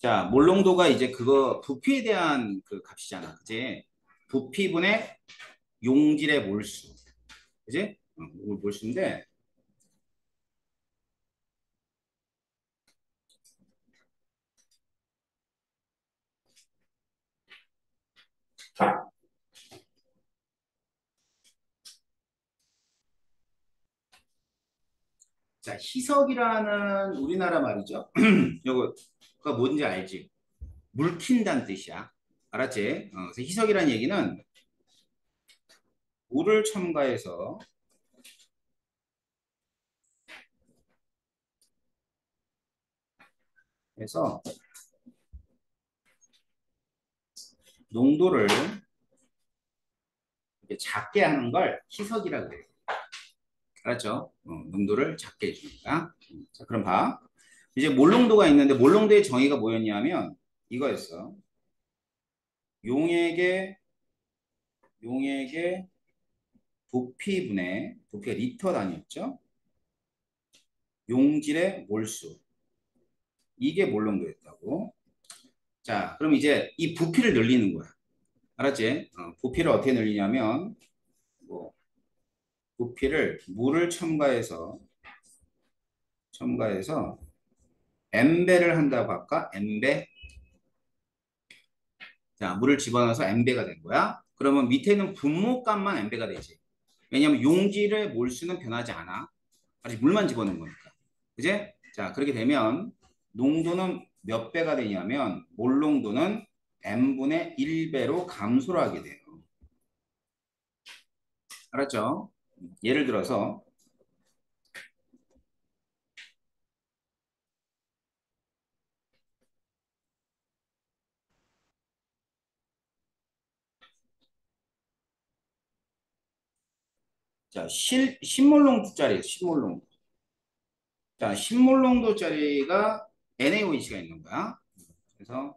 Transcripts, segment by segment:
자, 몰롱도가 이제 그거 부피에 대한 그 값이잖아. 그지? 부피분의 용질의 몰수. 그지? 몰수인데, 자, 희석이라는 우리나라 말이죠. 요거가 뭔지 알지? 물킨다는 뜻이야. 알았지? 그래서 희석이라는 얘기는 물을 첨가해서 해서 농도를 이렇게 작게 하는 걸 희석이라고 그래요. 알았죠? 농도를 작게 해주니까. 자, 그럼 봐. 이제 몰농도가 있는데 몰농도의 정의가 뭐였냐면 이거였어. 용액의 용액의 부피가 리터 단위였죠. 용질의 몰수. 이게 몰농도였다고. 자, 그럼 이제 이 부피를 늘리는 거야. 알았지? 부피를 어떻게 늘리냐면 뭐 부피를 물을 첨가해서 N배를 한다고 할까? N배. 자, 물을 집어넣어서 N배가 된 거야. 그러면 밑에 있는 분모값만 N배가 되지. 왜냐하면 용질의 몰수는 변하지 않아. 아직 물만 집어넣은 거니까. 그제? 자, 그렇게 되면 농도는 몇 배가 되냐면 몰농도는 n분의 1배로 감소를 하게 돼요. 알았죠? 예를 들어서 자, 신몰농도짜리 신몰농도. 자, 신몰농도짜리가 NaOH가 있는 거야. 그래서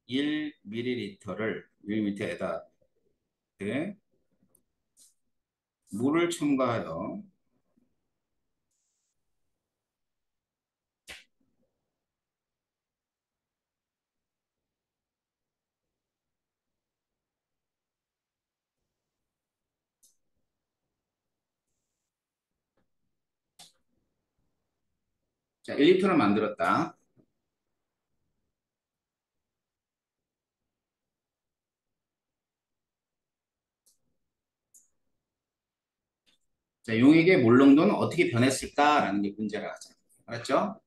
1ml를 1ml에다 물을 첨가하여 자, 1리터를 만들었다. 자, 용액의 몰농도는 어떻게 변했을까라는 게 문제라 하자. 알았죠?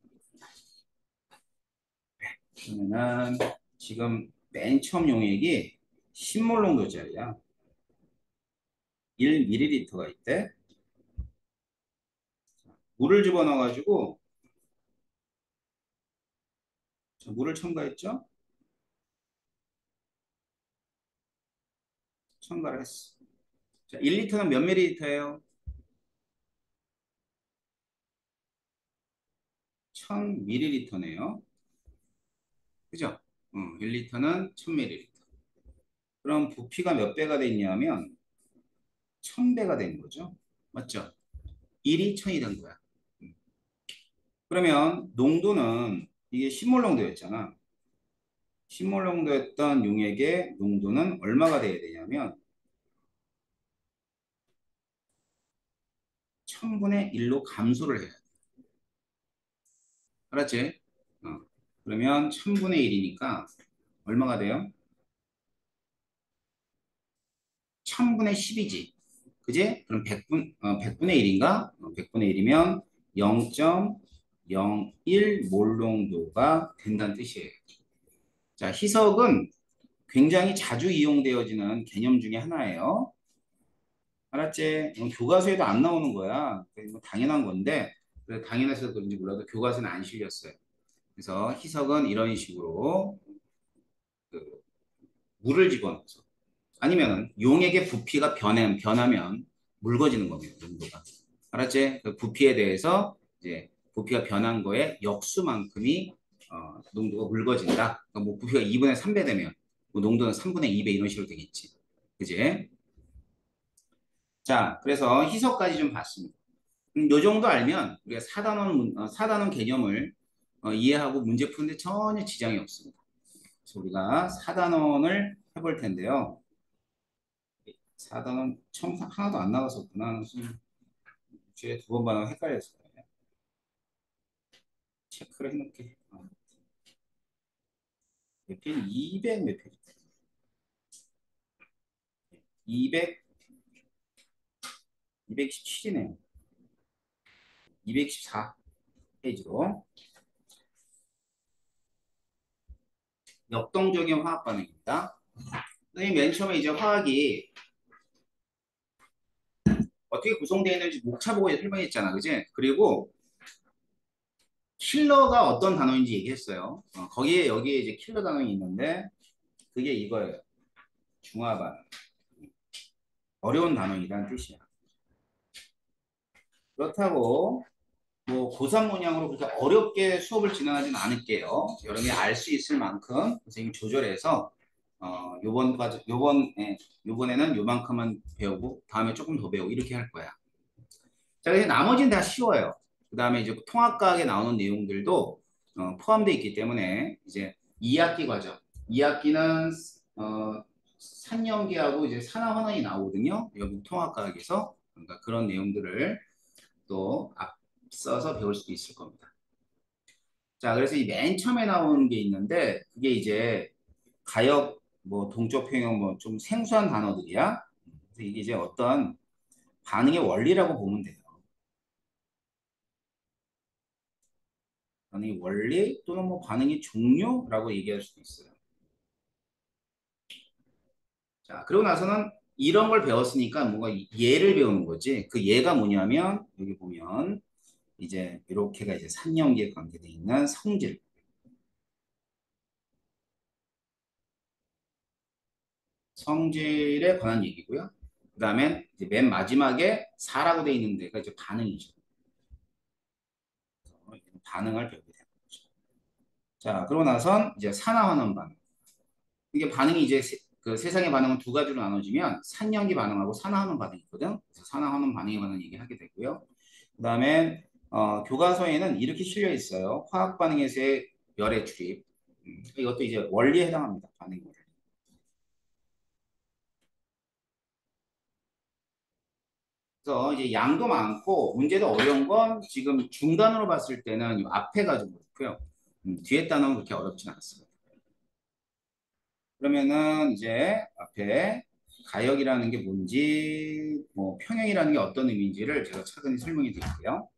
그러면은 지금 맨 처음 용액이 신몰농도짜리야. 1ml가 있대. 물을 집어넣어가지고 물을 첨가했죠? 첨가를 했어. 자, 1리터는 몇 ml예요? 1000ml네요. 그죠? 1리터는 1000ml. 그럼 부피가 몇 배가 됐냐면 1000배가 된 거죠. 맞죠? 1이 1000이 된 거야. 그러면 농도는 이게 신몰농도였잖아. 신몰농도였던 용액의 농도는 얼마가 돼야 되냐면 1000분의 1로 감소를 해야 돼. 알았지? 그러면 1000분의 1이니까 얼마가 돼요? 1000분의 10이지. 그지? 그럼 100분의 1인가? 100분의 1이면 0.01 몰농도가 된다는 뜻이에요. 자, 희석은 굉장히 자주 이용되어지는 개념 중에 하나예요. 알았지? 교과서에도 안 나오는 거야. 뭐 당연한 건데, 당연해서 그런지 몰라도 교과서는 안 실렸어요. 그래서 희석은 이런 식으로 그 물을 집어넣어서 아니면 용액의 부피가 변하면 묽어지는 겁니다. 농도가. 알았지? 그 부피에 대해서 이제 부피가 변한 거에 역수만큼이 농도가 묽어진다. 그러니까 뭐 부피가 2분의 3배 되면 뭐 농도는 3분의 2배 이런 식으로 되겠지. 그지? 자, 그래서 희석까지 좀 봤습니다. 요 정도 알면 우리가 4단원 개념을 이해하고 문제 푸는데 전혀 지장이 없습니다. 그래서 우리가 4단원을 해볼 텐데요. 4단원 처음 하나도 안 나갔었구나. 무슨 주에 두 번 반응 헷갈렸어요. 체크를 해놓게. 몇 페이지? 200 몇 페이지? 200, 217이네요. 214 페이지로. 역동적인 화학 반응입니다. 선생님 맨 처음에 이제 화학이 어떻게 구성되어 있는지 목차 보고 설명했잖아, 그지? 그리고 킬러가 어떤 단어인지 얘기했어요. 거기에 여기에 이제 킬러 단어가 있는데 그게 이거예요. 중화 반응. 어려운 단어이라는 뜻이야. 그렇다고 뭐 고3 모양으로 그렇게 어렵게 수업을 진행하지는 않을게요. 여러분이 알 수 있을 만큼 선생님이 조절해서 요번에는 요만큼만 배우고 다음에 조금 더 배우고 이렇게 할 거야. 자, 그래서 나머지는 다 쉬워요. 그 다음에 이제 통합과학에 나오는 내용들도 포함되어 있기 때문에 이제 2학기 과정. 2학기는 산연기하고 이제 산화환원이 나오거든요. 여기 통합과학에서. 그러니까 그런 내용들을 또 앞서서 배울 수도 있을 겁니다. 자, 그래서 이 맨 처음에 나오는 게 있는데 그게 이제 가역, 뭐 동적 평형 뭐 좀 생소한 단어들이야. 그래서 이게 이제 어떤 반응의 원리라고 보면 돼요. 반응의 원리 또는 뭐 반응의 종류라고 얘기할 수도 있어요. 자, 그러고 나서는 이런 걸 배웠으니까 뭔가 예를 배우는 거지. 그 예가 뭐냐면 여기 보면 이제 이렇게가 이제 삼형계에 관계되어 있는 성질. 성질에 관한 얘기고요. 그 다음에 맨 마지막에 사라고 되어 있는 데가 이제 반응이죠. 반응을 배우게 되는 거죠. 자, 그러고 나선 이제 산화환원 반응. 이게 반응이 이제 그 세상의 반응은 두 가지로 나눠지면 산연기 반응하고 산화환원 반응이 있거든. 그래서 산화환원 반응에 관한 얘기하게 되고요. 그 다음에 교과서에는 이렇게 실려 있어요. 화학 반응에서의 열의 출입. 이것도 이제 원리에 해당합니다. 반응 원리. 그래서 이제 양도 많고 문제도 어려운 건 지금 중단으로 봤을 때는 이 앞에가 좀 그렇고요. 뒤에 단어는 그렇게 어렵진 않습니다. 그러면은 이제 앞에 가역이라는 게 뭔지, 뭐 평형이라는 게 어떤 의미인지를 제가 차근히 설명해 드릴게요.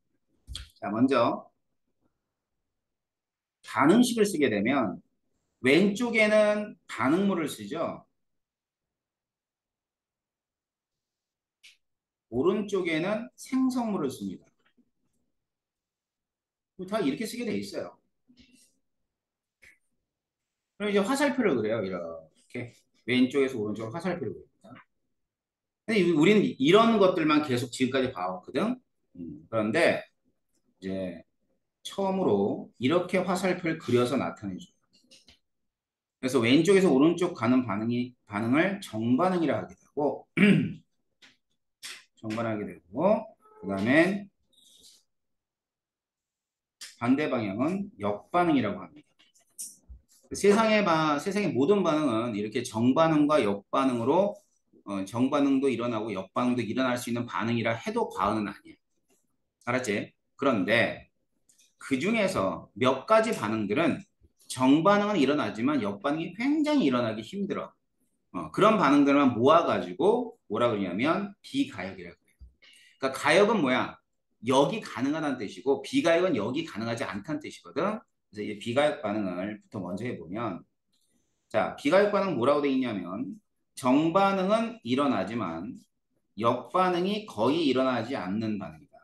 자, 먼저 반응식을 쓰게 되면 왼쪽에는 반응물을 쓰죠. 오른쪽에는 생성물을 씁니다. 다 이렇게 쓰게 돼 있어요. 그럼 이제 화살표를 그래요. 이렇게 왼쪽에서 오른쪽으로 화살표를 그립니다. 근데 우리는 이런 것들만 계속 지금까지 봐왔거든. 그런데 이제 처음으로 이렇게 화살표를 그려서 나타내줘요. 그래서 왼쪽에서 오른쪽 가는 반응을 정반응이라 하게 되고, 정반하게 되고, 그 다음에 반대 방향은 역반응이라고 합니다. 세상의 모든 반응은 이렇게 정반응과 역반응으로 정반응도 일어나고 역반응도 일어날 수 있는 반응이라 해도 과언은 아니에요. 알았지? 그런데 그 중에서 몇 가지 반응들은 정반응은 일어나지만 역반응이 굉장히 일어나기 힘들어. 그런 반응들만 모아가지고 뭐라 그러냐면 비가역이라고 해요. 그러니까 가역은 뭐야? 역이 가능하다는 뜻이고 비가역은 역이 가능하지 않다는 뜻이거든. 그래서 이 비가역 반응을 부터 먼저 해보면 자, 비가역 반응 뭐라고 돼 있냐면 정반응은 일어나지만 역반응이 거의 일어나지 않는 반응이다.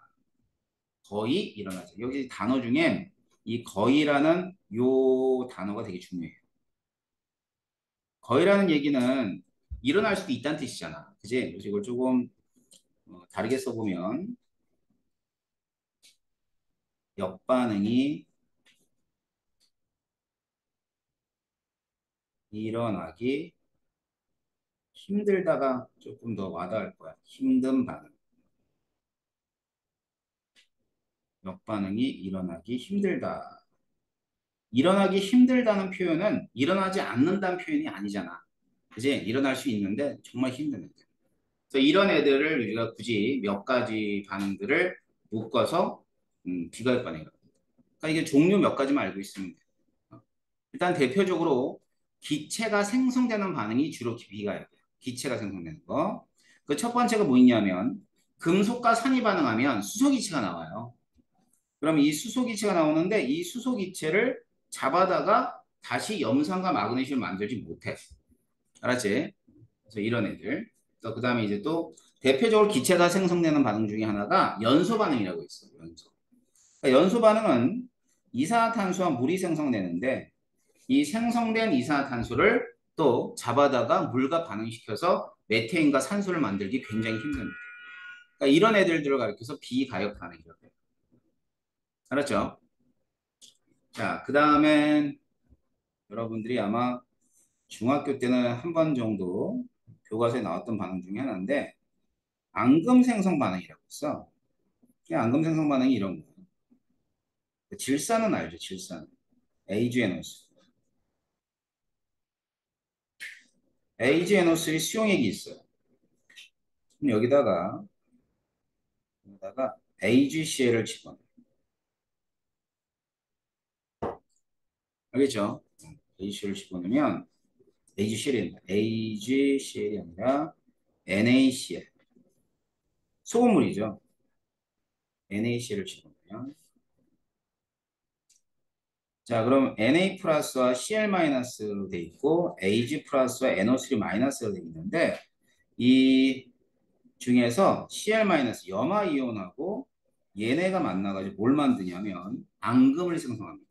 거의 일어나죠. 여기 단어 중에 이 거의라는 요 단어가 되게 중요해요. 거의라는 얘기는 일어날 수도 있다는 뜻이잖아. 그지? 그래서 이걸 조금 다르게 써보면 역반응이 일어나기 힘들다가 조금 더 와닿을 거야. 힘든 반응. 역반응이 일어나기 힘들다. 일어나기 힘들다는 표현은 일어나지 않는다는 표현이 아니잖아. 그지? 일어날 수 있는데 정말 힘든 애들. 그래서 이런 애들을 우리가 굳이 몇 가지 반응들을 묶어서 비교할 반응이라고 합니다. 그러니까 이게 종류 몇 가지만 알고 있으면 돼. 일단 대표적으로 기체가 생성되는 반응이 주로 비가야 돼요. 기체가 생성되는 거. 그 첫 번째가 뭐 있냐면 금속과 산이 반응하면 수소기체가 나와요. 그럼 이 수소기체가 나오는데 이 수소기체를 잡아다가 다시 염산과 마그네슘을 만들지 못해. 알았지? 그래서 이런 애들. 그 다음에 이제 또 대표적으로 기체가 생성되는 반응 중에 하나가 연소 반응이라고 있어요. 연소. 그러니까 연소 반응은 이산화탄소와 물이 생성되는데 이 생성된 이산화탄소를 또 잡아다가 물과 반응시켜서 메테인과 산소를 만들기 굉장히 힘듭니다. 그러니까 이런 애들들을 가리켜서 비가역 반응이라고 해요. 알았죠? 자, 그 다음엔 여러분들이 아마 중학교 때는 한 번 정도 교과서에 나왔던 반응 중에 하나인데 앙금 생성 반응이라고 있어. 이 앙금 생성 반응이 이런 거예요. 질산은 알죠? 질산. AgNO3. AgNO3 수용액이 있어요. 그럼 여기다가 AgCl을 집어넣어요. 알겠죠? AgCl을 집어넣으면 AgCl이 아니라 NaCl. 소금물이죠. NaCl을 집어넣으면 자, 그럼 Na 플러스와 Cl 마이너스로 돼 있고 Ag 플러스와 NO3 마이너스로 돼 있는데 이 중에서 Cl 마이너스 염화 이온하고 얘네가 만나가지고 뭘 만드냐면 앙금을 생성합니다.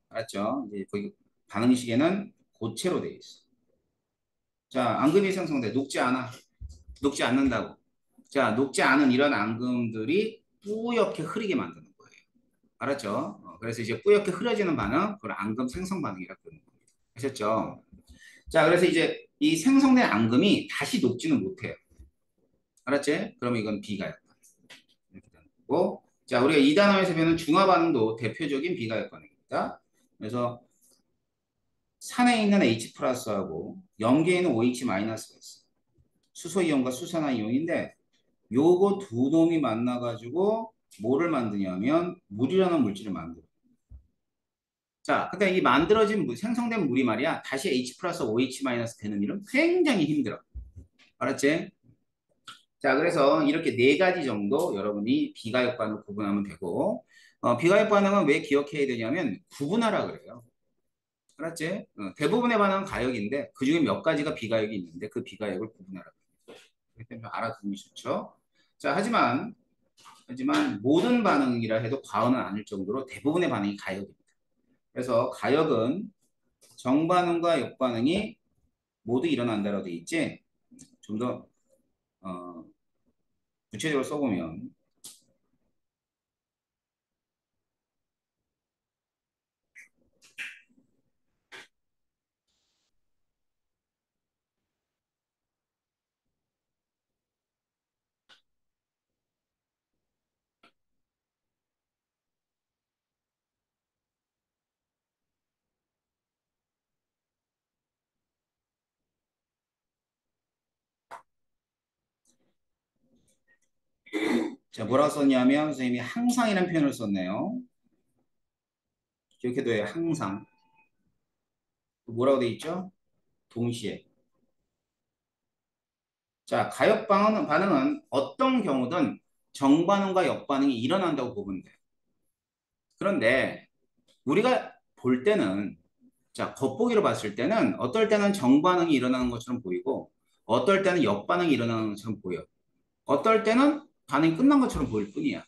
알았죠? 이제 거기 반응식에는 고체로 돼 있어. 자, 앙금이 생성돼 녹지 않아. 녹지 않는다고. 자, 녹지 않은 이런 앙금들이 뿌옇게 흐리게 만드는 거예요. 알았죠? 그래서 이제 뿌옇게 흐려지는 반응, 그걸 앙금 생성 반응이라고 부르는 겁니다. 아셨죠? 자, 그래서 이제 이 생성된 앙금이 다시 녹지는 못해요. 알았지? 그러면 이건 비가역 반응. 이렇게 되는 거고. 자, 우리가 2단원에서 배우는 중화 반응도 대표적인 비가역 반응입니다. 그래서 산에 있는 H 플러스하고 염계에 있는 OH 마이너스가 있어요. 수소 이온과 수산화 이온인데 요거 두 놈이 만나가지고 뭐를 만드냐면 물이라는 물질을 만들어요. 자, 근데 이 만들어진 생성된 물이 말이야 다시 H 플러스 OH 마이너스 되는 일은 굉장히 힘들어. 알았지? 자, 그래서 이렇게 네 가지 정도 여러분이 비가역 반응을 구분하면 되고 비가역 반응은 왜 기억해야 되냐면 구분하라 그래요. 알았지? 대부분의 반응은 가역인데 그중에 몇 가지가 비가역이 있는데 그 비가역을 구분하라. 그렇기 때문에 알아두면 좋죠. 자, 하지만 모든 반응이라 해도 과언은 아닐 정도로 대부분의 반응이 가역입니다. 그래서 가역은 정반응과 역반응이 모두 일어난다라고 돼 있지. 좀 더 구체적으로 써보면 자, 뭐라고 썼냐면 선생님이 항상이라는 표현을 썼네요. 기억해둬요. 항상. 뭐라고 돼 있죠? 동시에. 자, 반응은 어떤 경우든 정반응과 역반응이 일어난다고 보면 돼요. 그런데 우리가 볼 때는 자, 겉보기로 봤을 때는 어떨 때는 정반응이 일어나는 것처럼 보이고 어떨 때는 역반응이 일어나는 것처럼 보여. 어떨 때는 반응이 끝난 것처럼 보일 뿐이야.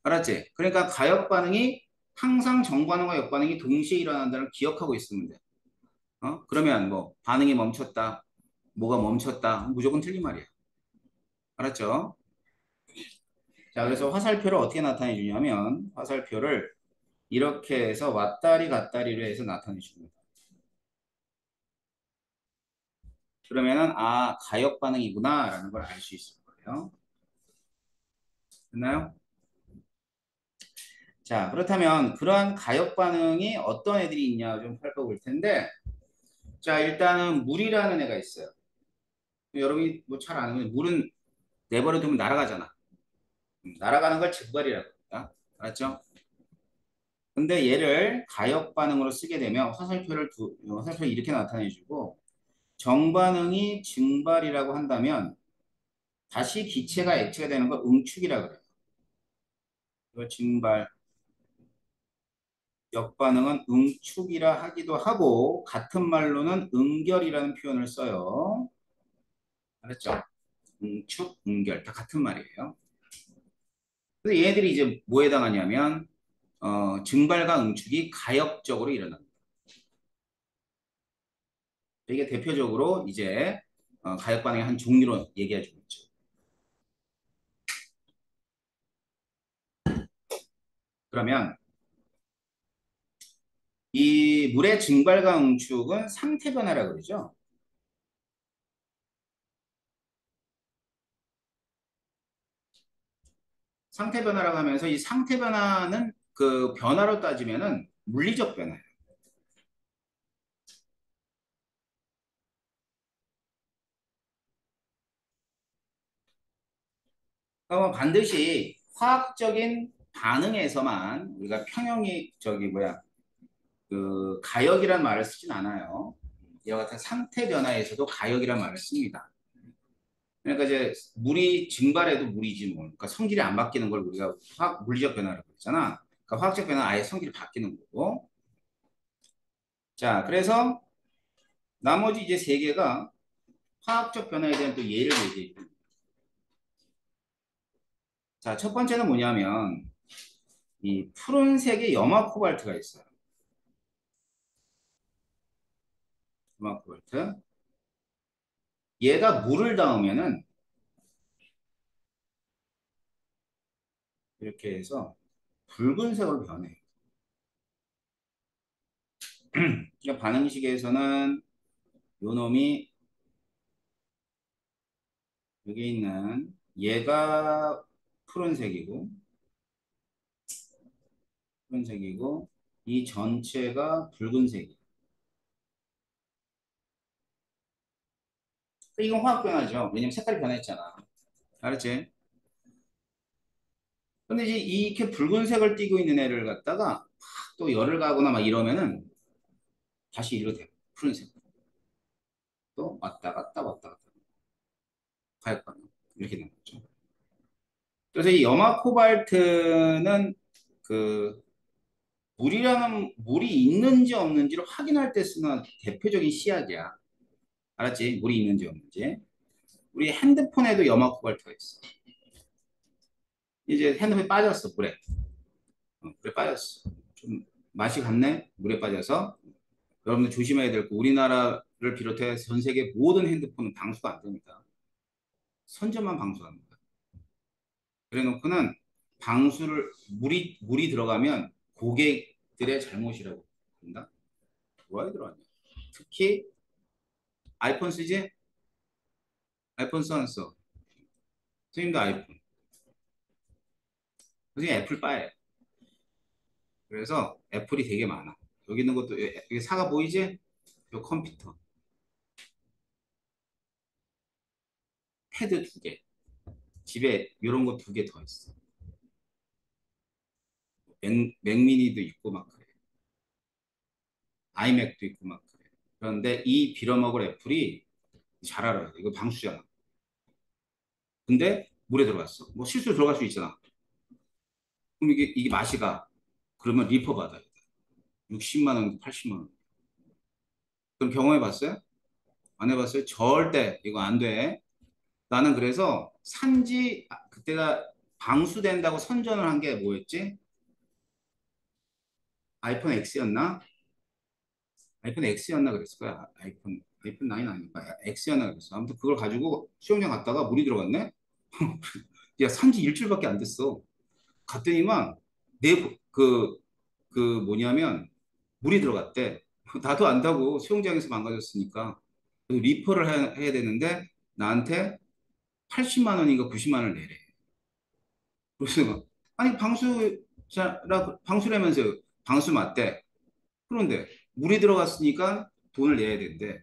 알았지? 그러니까 가역 반응이 항상 정반응과 역반응이 동시에 일어난다는 걸 기억하고 있으면 돼. 그러면 뭐 반응이 멈췄다. 뭐가 멈췄다. 무조건 틀린 말이야. 알았죠? 자, 그래서 화살표를 어떻게 나타내 주냐면 화살표를 이렇게 해서 왔다리 갔다리로 해서 나타내 줍니다. 그러면은 아, 가역 반응이구나라는 걸 알 수 있을 거예요. 됐나요? 자, 그렇다면 그러한 가역 반응이 어떤 애들이 있냐 좀 살펴볼 텐데, 자, 일단은 물이라는 애가 있어요. 여러분이 뭐 잘 아는 물은 내버려 두면 날아가잖아. 날아가는 걸 증발이라고 합니다. 알았죠? 근데 얘를 가역 반응으로 쓰게 되면 화살표를 이렇게 나타내주고 정반응이 증발이라고 한다면 다시 기체가 액체가 되는 걸 응축이라고 그래요. 이걸 증발, 역반응은 응축이라 하기도 하고 같은 말로는 응결이라는 표현을 써요. 알았죠? 응축, 응결 다 같은 말이에요. 그래서 얘네들이 이제 뭐에 해당하냐면 증발과 응축이 가역적으로 일어납니다. 이게 대표적으로 이제 가역 반응의 한 종류로 얘기해주고 있죠. 그러면 이 물의 증발과 응축은 상태 변화라고 그러죠. 상태 변화라고 하면서 이 상태 변화는 그 변화로 따지면은 물리적 변화예요. 그러면 반드시 화학적인 반응에서만 우리가 평형이 저기 뭐야 그 가역이란 말을 쓰진 않아요. 이와 같은 상태 변화에서도 가역이란 말을 씁니다. 그러니까 이제 물이 증발해도 물이지 뭐. 그러니까 성질이 안 바뀌는 걸 우리가 화학 물리적 변화라고 그러잖아. 그러니까 화학적 변화는 아예 성질이 바뀌는 거고. 자, 그래서 나머지 이제 세 개가 화학적 변화에 대한 또 예를 얘기해 줍니다. 자, 첫 번째는 뭐냐면 이 푸른색의 염화 코발트가 있어요. 염화 코발트. 얘가 물을 닿으면은 이렇게 해서 붉은색으로 변해요. 그러니까 반응식에서는 요 놈이 여기 있는 얘가 푸른색이고 푸른색이고 이 전체가 붉은색이에요. 이건 화학 변화죠. 왜냐면 색깔이 변했잖아. 알았지? 근데 이제 이렇게 붉은색을 띠고 있는 애를 갖다가 또 열을 가거나 막 이러면은 다시 이렇게 돼요. 푸른색. 또 왔다 갔다 왔다 갔다. 화약 반응. 이렇게 되는 거죠. 그래서 이 염화 코발트는 그 물이 있는지 없는지를 확인할 때 쓰는 대표적인 시약이야. 알았지? 물이 있는지 없는지. 우리 핸드폰에도 염화 코발트가 있어. 이제 핸드폰이 빠졌어, 물에. 물에 빠졌어. 좀 맛이 갔네? 물에 빠져서. 여러분들 조심해야 될 거, 우리나라를 비롯해 전 세계 모든 핸드폰은 방수가 안 됩니다. 선전만 방수합니다. 그래 놓고는 물이 들어가면 고객들의 잘못이라고 합니다. 뭐가 들어왔냐? 특히 아이폰 쓰지? 아이폰 써 안 써? 선생님도 아이폰. 선생님 애플 바예요. 그래서 애플이 되게 많아. 여기 있는 것도 여기 사과 보이지? 요 컴퓨터, 패드 두 개. 집에 이런 거 두 개 더 있어. 맥미니도 있고 막 그래. 아이맥도 있고 막 그래. 그런데 이 빌어먹을 애플이 잘 알아요. 이거 방수잖아. 근데 물에 들어갔어. 뭐 실수로 들어갈 수 있잖아. 그럼 이게 맛이 가. 그러면 리퍼 받아야 돼. 60만 원, 80만 원. 그럼 경험해 봤어요? 안 해봤어요? 절대 이거 안 돼. 나는 그래서 그때가 방수된다고 선전을 한 게 뭐였지? 아이폰 X였나? 아이폰 X였나 그랬을 거야. 아이폰 9 아닌가? X였나 그랬어. 아무튼 그걸 가지고 수영장 갔다가 물이 들어갔네? 야, 산지 일주일밖에 안 됐어. 갔더니만 그 뭐냐면 물이 들어갔대. 나도 안다고 수영장에서 망가졌으니까. 그래서 리퍼를 해야 되는데 나한테 80만 원인가 90만 원을 내래. 그래서 내가, 아니 방수 자, 방수라면서요. 방수 맞대. 그런데 물이 들어갔으니까 돈을 내야 된대.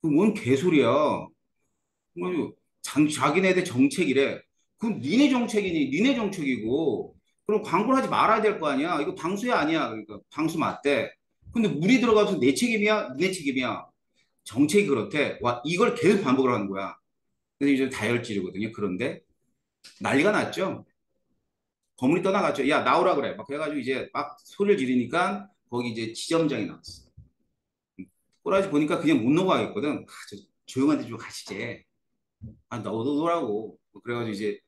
그뭔 개소리야. 뭐, 자기네들 정책이래. 그럼 니네 정책이니 니네 정책이고 그럼 광고를 하지 말아야 될 거 아니야. 이거 방수야 아니야. 그러니까 방수 맞대. 근데 물이 들어가서 내 책임이야? 니네 책임이야? 정책이 그렇대. 와, 이걸 계속 반복을 하는 거야. 그래서 이제 다혈질이거든요. 그런데 난리가 났죠. 거물이 떠나갔죠. 야, 나오라 그래. 막 그래가지고 이제 막 소리를 지르니까 거기 이제 지점장이 나왔어. 꼬라지 보니까 그냥 못 넘어가겠거든. 아, 조용한 데 좀 가시지. 아, 너도라고. 그래가지고 이제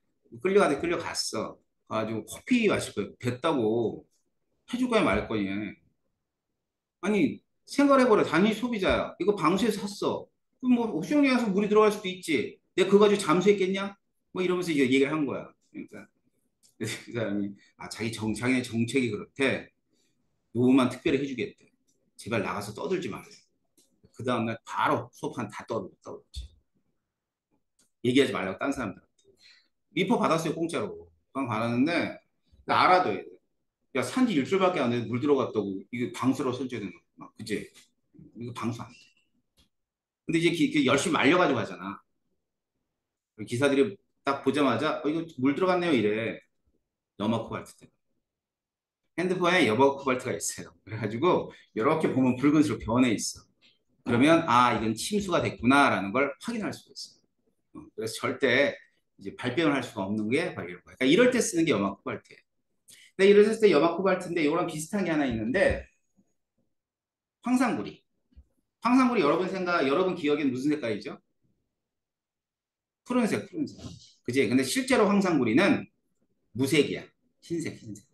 끌려가다 끌려갔어. 가지고 커피 마실 거야. 됐다고. 해줄 거야, 말 거냐. 아니, 생각해보라. 단위 소비자야. 이거 방수해서 샀어. 그럼 뭐, 옵션에 가서 물이 들어갈 수도 있지. 내가 그거 가지고 잠수했겠냐? 뭐 이러면서 이제 얘기를 한 거야. 그러니까 그 사람이, 아, 자기네 정책이 그렇대. 요것만 특별히 해주겠대. 제발 나가서 떠들지 마세요. 그 다음날 바로 수업한 다 떠들었지. 얘기하지 말라고 딴 사람들. 리퍼 받았어요, 공짜로. 방 받았는데, 알아둬야 돼. 야, 산지 일주일밖에 안 돼도 물 들어갔다고. 이게 방수로 설정되는 거. 그치? 이거 방수 안 돼. 근데 이제 열심히 말려가지고 하잖아. 기사들이 딱 보자마자, 이거 물 들어갔네요, 이래. 여마 코발트 때. 핸드폰에 여마 코발트가 있어요. 그래가지고, 이렇게 보면 붉은색으로 변해 있어. 그러면, 아, 이건 침수가 됐구나라는 걸 확인할 수가 있어요. 그래서 절대 이제 발병을 할 수가 없는 게 바로 이런 거예요. 그러니까 이럴 때 쓰는 게 여마 코발트예요. 근데 이랬을 때 여마 코발트인데, 이거랑 비슷한 게 하나 있는데, 황산구리. 황산물이 여러분 기억엔 무슨 색깔이죠? 푸른색, 푸른색. 그지? 근데 실제로 황산구리는 무색이야. 흰색, 흰색.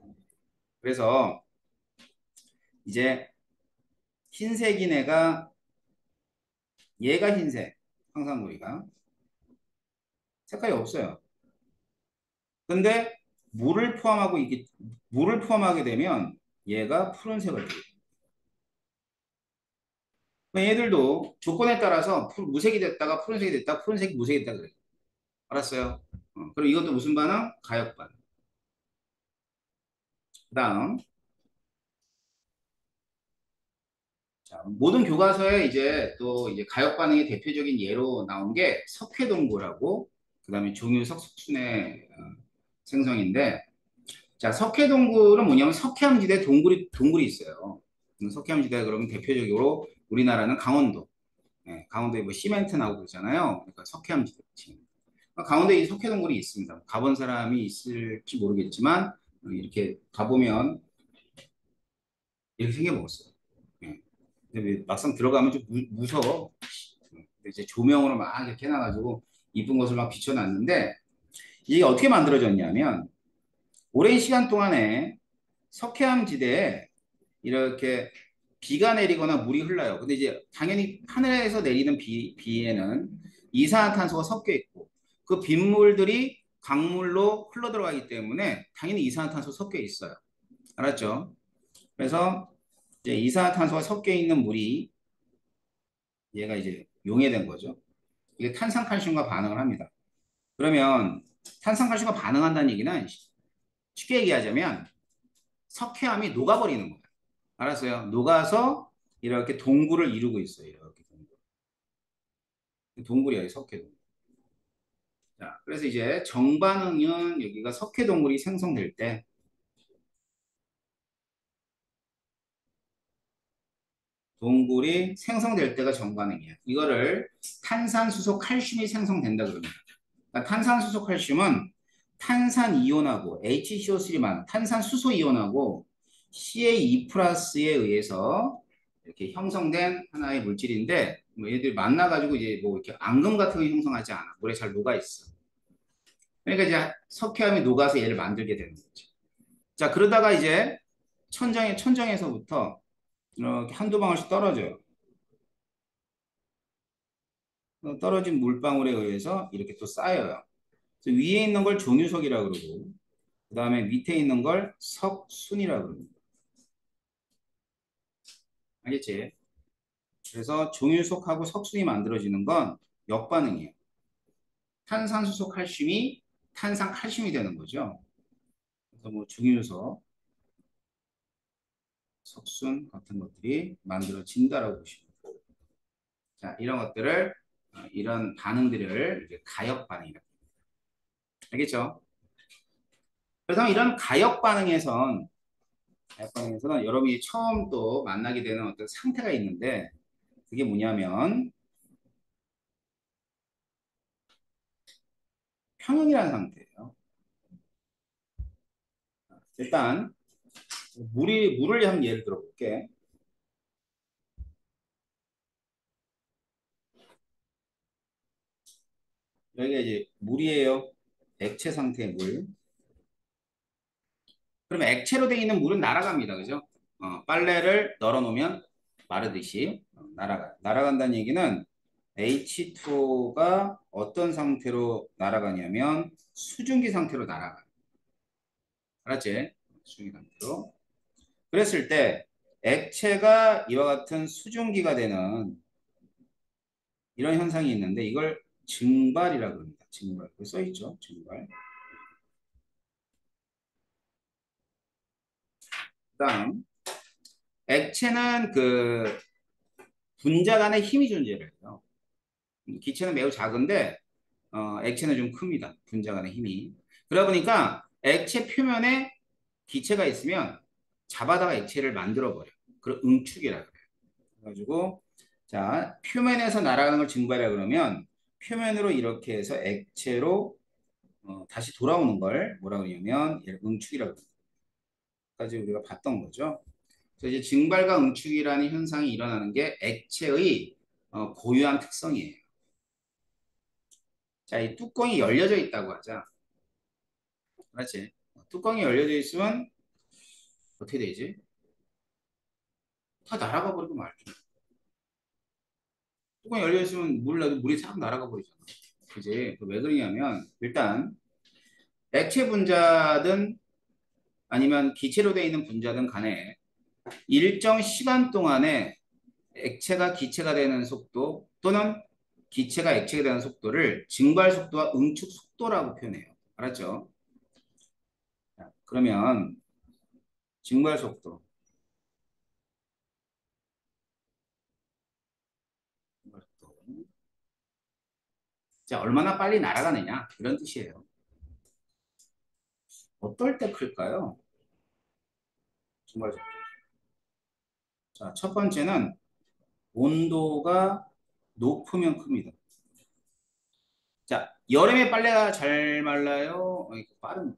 그래서 이제 흰색인 애가, 얘가 흰색, 황산구리가. 색깔이 없어요. 근데 물을 포함하게 되면 얘가 푸른색을 띠요. 얘들도 조건에 따라서 무색이 됐다가 푸른색이 됐다, 푸른색이 무색이 됐다 그래요. 알았어요? 그럼 이것도 무슨 반응? 가역 반응. 그 다음, 자, 모든 교과서에 이제 또 이제 가역 반응의 대표적인 예로 나온 게 석회동굴하고 그다음에 종유석 석순의 생성인데, 자, 석회동굴은 뭐냐면 석회암지대 동굴이 있어요. 석회암지대 그러면 대표적으로 우리나라는 강원도, 강원도에 뭐 시멘트 나오고 그러잖아요. 그러니까 석회암지대. 강원도에 이 석회동굴이 있습니다. 가본 사람이 있을지 모르겠지만 이렇게 가보면 이렇게 생겨먹었어요. 예. 근데 막상 들어가면 좀 무서워. 이제 조명으로 막 이렇게 해놔가지고 이쁜 것을 막 비춰놨는데, 이게 어떻게 만들어졌냐면 오랜 시간 동안에 석회암 지대에 이렇게 비가 내리거나 물이 흘러요. 근데 이제 당연히 하늘에서 내리는 비에는 이산화탄소가 섞여 있고 그 빗물들이 강물로 흘러 들어가기 때문에 당연히 이산화탄소 섞여 있어요. 알았죠? 그래서 이제 이산화탄소가 섞여 있는 물이, 얘가 이제 용해된 거죠. 이게 탄산칼슘과 반응을 합니다. 그러면 탄산칼슘과 반응한다는 얘기는 쉽게 얘기하자면 석회암이 녹아버리는 거예요. 알았어요? 녹아서 이렇게 동굴을 이루고 있어요. 이렇게 동굴이에요. 석회동. 자, 그래서 이제 정반응은 여기가 석회동굴이 생성될 때, 동굴이 생성될 때가 정반응이에요. 이거를 탄산수소 칼슘이 생성된다 그럽니다. 그러니까 탄산수소 칼슘은 탄산 이온하고 HCO3만 탄산수소 이온하고 CA2 플러스에 의해서 이렇게 형성된 하나의 물질인데, 뭐 얘들 만나가지고 이제 뭐 이렇게 앙금 같은 거 형성하지 않아. 물에 잘 녹아 있어. 그러니까 이제 석회암이 녹아서 얘를 만들게 되는 거죠. 자, 그러다가 이제 천정에서부터 이렇게 한두 방울씩 떨어져요. 떨어진 물방울에 의해서 이렇게 또 쌓여요. 그래서 위에 있는 걸 종유석이라고 그러고, 그 다음에 밑에 있는 걸 석순이라고 그럽니다. 알겠지? 그래서 종유석하고 석순이 만들어지는 건 역반응이에요. 탄산수소 칼슘이 탄산칼슘이 되는 거죠. 또 뭐 중유소, 석순 같은 것들이 만들어진다라고 보시면 돼요. 자, 이런 것들을 이런 반응들을 이제 가역 반응이라고. 알겠죠? 그래서 이런 가역 반응에서는 여러분이 처음 또 만나게 되는 어떤 상태가 있는데 그게 뭐냐면 평형이라는 상태예요. 일단 물을 한번 예를 들어 볼게. 여기가 이제 물이에요. 액체 상태의 물. 그러면 액체로 되어 있는 물은 날아갑니다. 그죠? 빨래를 널어 놓으면 마르듯이 날아가요. 날아간다는 얘기는 H2O가 어떤 상태로 날아가냐면 수증기 상태로 날아가요. 알았지? 수증기 상태로. 그랬을 때 액체가 이와 같은 수증기가 되는 이런 현상이 있는데 이걸 증발이라고 합니다. 증발. 써 있죠? 증발. 그다음 액체는 그 분자 간의 힘이 존재를 해요. 기체는 매우 작은데 액체는 좀 큽니다. 분자 간의 힘이. 그러다 보니까 액체 표면에 기체가 있으면 잡아다가 액체를 만들어 버려. 그걸 응축이라 그래요. 그래가지고 자 표면에서 날아가는 걸 증발이라 그러면 표면으로 이렇게 해서 액체로 다시 돌아오는 걸 뭐라 그러냐면 응축이라고 합니다. 까지 우리가 봤던 거죠. 그래서 이제 증발과 응축이라는 현상이 일어나는 게 액체의 고유한 특성이에요. 자, 이 뚜껑이 열려져 있다고 하자. 맞지? 뚜껑이 열려져 있으면 어떻게 되지? 다 날아가 버리고 말죠. 뚜껑이 열려 있으면 물 나도 물이 싹 날아가 버리잖아. 그지? 왜 그러냐면 일단 액체 분자든 아니면 기체로 되어 있는 분자든 간에 일정 시간 동안에 액체가 기체가 되는 속도 또는 기체가 액체가 되는 속도를 증발 속도와 응축 속도라고 표현해요. 알았죠? 자, 그러면 증발 속도. 증발 속도. 자, 얼마나 빨리 날아가느냐 이런 뜻이에요. 어떨 때 클까요? 증발 속도. 자, 첫 번째는 온도가 높으면 큽니다. 자, 여름에 빨래가 잘 말라요? 빠른.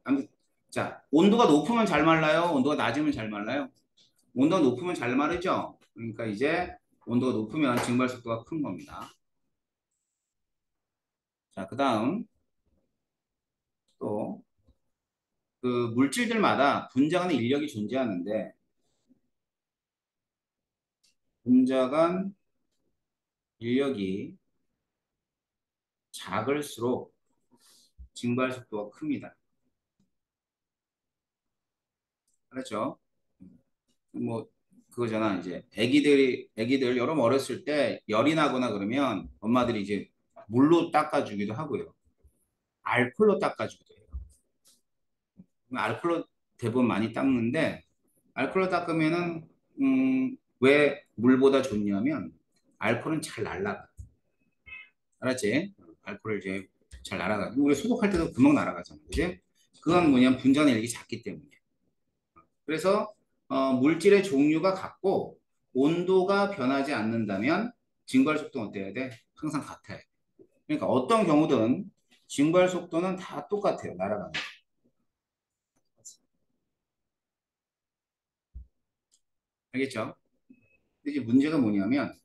자, 온도가 높으면 잘 말라요? 온도가 낮으면 잘 말라요? 온도가 높으면 잘 마르죠? 그러니까 이제 온도가 높으면 증발 속도가 큰 겁니다. 자, 그 다음 또 그 물질들마다 분자 간의 인력이 존재하는데 분자 간 인력이 작을수록 증발 속도가 큽니다. 그렇죠? 뭐 그거잖아 이제 애기들 여름 어렸을 때 열이 나거나 그러면 엄마들이 이제 물로 닦아주기도 하고요. 알콜로 닦아주기도 해요. 알콜로 대부분 많이 닦는데 알콜로 닦으면은 왜 물보다 좋냐면 알콜은 잘 날아가. 알았지? 알콜을 이제 잘 날아가. 우리 소독할 때도 금방 날아가잖아. 그지? 그건 뭐냐면 분자 내력이 작기 때문에. 그래서 물질의 종류가 같고 온도가 변하지 않는다면 증발 속도는 어때야 돼? 항상 같아요. 그러니까 어떤 경우든 증발 속도는 다 똑같아요. 날아가는. 알겠죠? 근데 이제 문제가 뭐냐면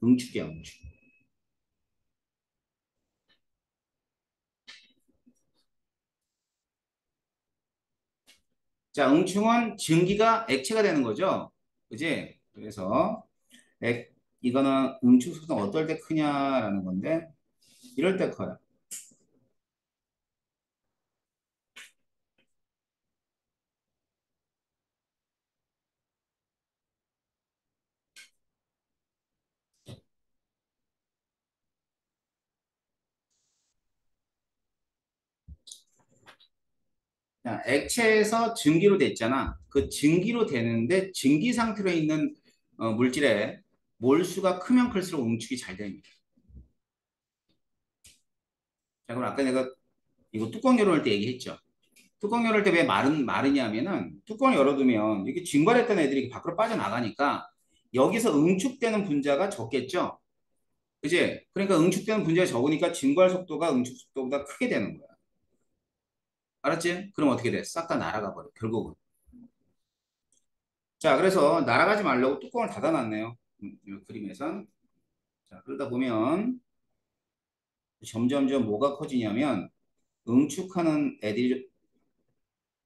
응축이야, 응축. 자, 응축은 증기가 액체가 되는 거죠. 그지? 그래서 이거는 응축 속도는 어떨 때 크냐라는 건데 이럴 때 커요. 자, 액체에서 증기로 됐잖아. 그 증기로 되는데 증기 상태로 있는 물질의 몰수가 크면 클수록 응축이 잘 됩니다. 자, 그럼 아까 내가 이거 뚜껑 열어올 때 얘기했죠. 뚜껑 열을 때 왜 마르냐면은 뚜껑을 열어두면 이게 증발했던 애들이 밖으로 빠져나가니까 여기서 응축되는 분자가 적겠죠. 그지? 그러니까 응축되는 분자가 적으니까 증발 속도가 응축 속도보다 크게 되는 거야. 알았지? 그럼 어떻게 돼? 싹 다 날아가 버려. 결국은. 자, 그래서 날아가지 말라고 뚜껑을 닫아놨네요. 이 그림에선. 자, 그러다 보면 점점점 뭐가 커지냐면 응축하는 애들이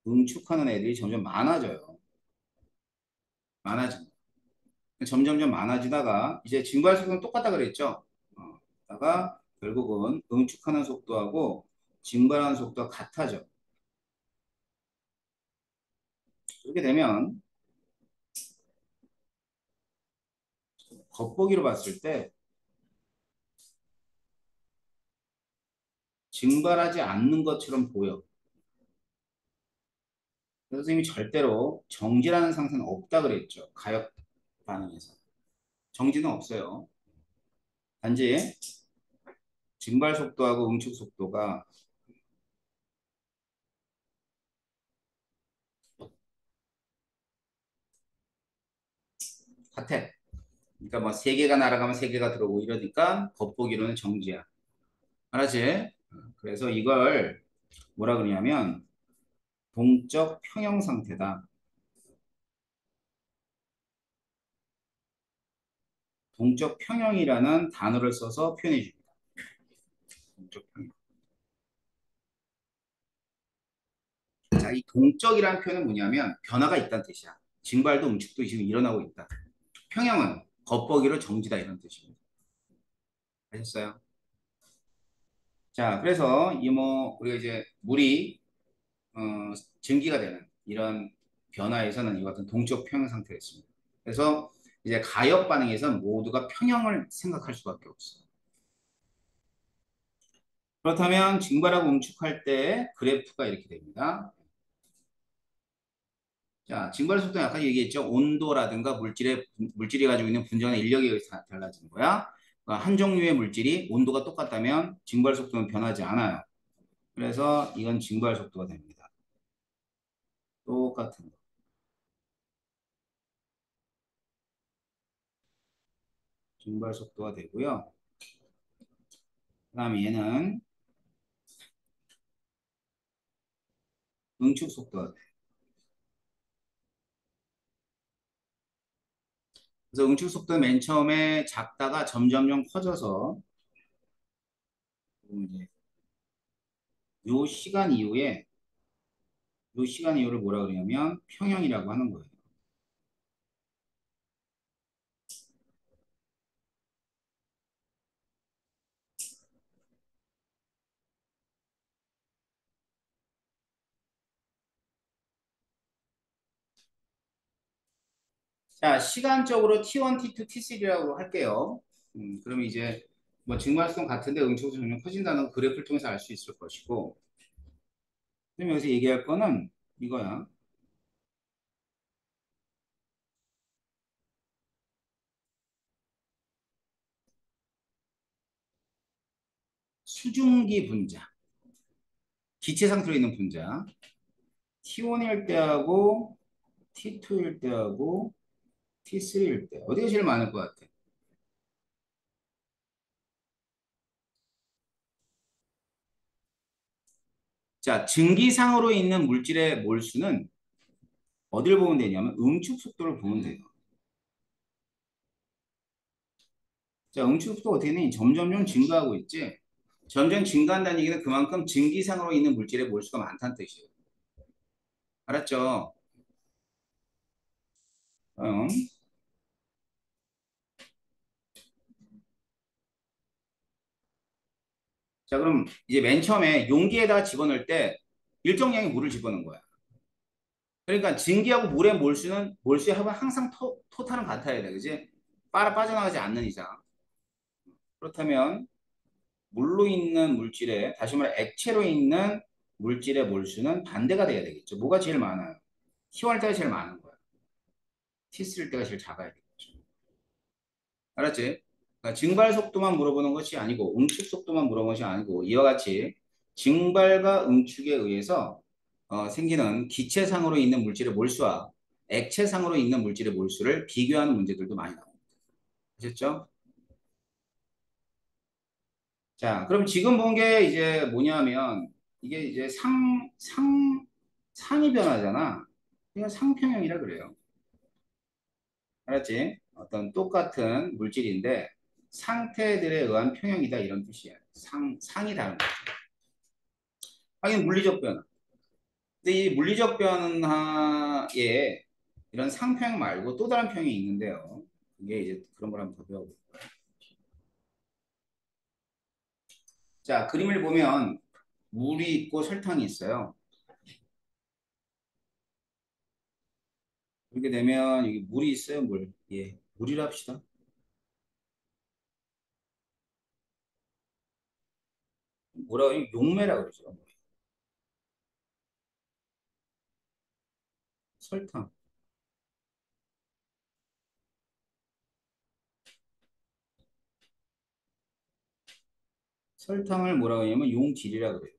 응축하는 애들이 점점 많아져요. 많아집니다. 점점점 많아지다가 이제 증발 속도는 똑같다 그랬죠. 다가 결국은 응축하는 속도하고 증발하는 속도가 같아져. 그렇게 되면 겉보기로 봤을 때 증발하지 않는 것처럼 보여. 그래서 선생님이 절대로 정지라는 상태는 없다 그랬죠. 가역 반응에서. 정지는 없어요. 단지 증발 속도하고 응축 속도가 같아. 그러니까 뭐 세 개가 날아가면 세 개가 들어오고 이러니까 겉보기로는 정지야. 알았지? 그래서 이걸 뭐라 그러냐면 동적 평형 상태다. 동적 평형이라는 단어를 써서 표현해 줍니다. 동적 평형. 자, 이 동적이라는 표현은 뭐냐면 변화가 있다는 뜻이야. 증발도 응축도 지금 일어나고 있다. 평형은 겉보기로 정지다 이런 뜻입니다. 아셨어요? 자, 그래서 이 뭐 우리가 이제 물이 어, 증기가 되는 이런 변화에서는 이와 같은 동적 평형 상태가 있습니다. 그래서 이제 가역 반응에서는 모두가 평형을 생각할 수밖에 없어. 그렇다면 증발하고 응축할 때 그래프가 이렇게 됩니다. 자, 증발 속도는 아까 얘기했죠. 온도라든가 물질이 가지고 있는 분자나 인력에 의해서 달라지는 거야. 그러니까 한 종류의 물질이 온도가 똑같다면 증발 속도는 변하지 않아요. 그래서 이건 증발 속도가 됩니다. 똑같은 거. 증발 속도가 되고요. 그다음에 얘는 응축 속도가 돼. 그래서 응축 속도는 맨 처음에 작다가 점점점 커져서 이제 요 시간 이후에 요 시간 이후를 뭐라 그러냐면 평형이라고 하는 거예요. 자, 시간적으로 T1, T2, T3라고 할게요. 그러면 이제 뭐 증발성 같은데 응축이 점점 커진다는 그래프를 통해서 알 수 있을 것이고, 그럼 여기서 얘기할 거는 이거야. 수증기 분자, 기체 상태로 있는 분자. T1일 때하고 T2일 때하고 T3일 때 어디가 제일 많을 것 같아? 자, 증기상으로 있는 물질의 몰수는 어디를 보면 되냐면 응축 속도를 보면 돼요. 자, 응축 속도 어떻게 되니? 점점점 증가하고 있지. 점점 증가한다는 얘기는 그만큼 증기상으로 있는 물질의 몰수가 많다는 뜻이에요. 알았죠? 어. 자, 그럼 이제 맨 처음에 용기에다가 집어넣을 때 일정량의 물을 집어넣은 거야. 그러니까 증기하고 물의 몰수의 합은 항상 토탈은 같아야 돼. 그지? 빠져나가지 않는 이상. 그렇다면 물로 있는 물질에 다시 말해 액체로 있는 물질의 몰수는 반대가 돼야 되겠죠. 뭐가 제일 많아요? T1할 때가 제일 많은 거야. T3일 때가 제일 작아야 되겠죠. 알았지? 그러니까 증발 속도만 물어보는 것이 아니고 응축 속도만 물어보는 것이 아니고 이와 같이 증발과 응축에 의해서 생기는 기체상으로 있는 물질의 몰수와 액체상으로 있는 물질의 몰수를 비교하는 문제들도 많이 나옵니다. 아셨죠? 자, 그럼 지금 본 게 이제 뭐냐면 이게 이제 상이 변화잖아. 그냥 상평형이라 그래요. 알았지? 어떤 똑같은 물질인데 상태들에 의한 평형이다 이런 뜻이에요. 상이 다른 거죠. 하긴 물리적 변화. 근데 이 물리적 변화에 이런 상평 말고 또 다른 평이 있는데요. 이게 이제 그런 걸 한번 더 배워볼게요. 자, 그림을 보면 물이 있고 설탕이 있어요. 그렇게 되면 여기 물이 있어요, 물. 예, 물이라 합시다. 뭐라고 해요? 용매라 그러죠. 설탕. 설탕을 뭐라고 하냐면 용질이라 그래요.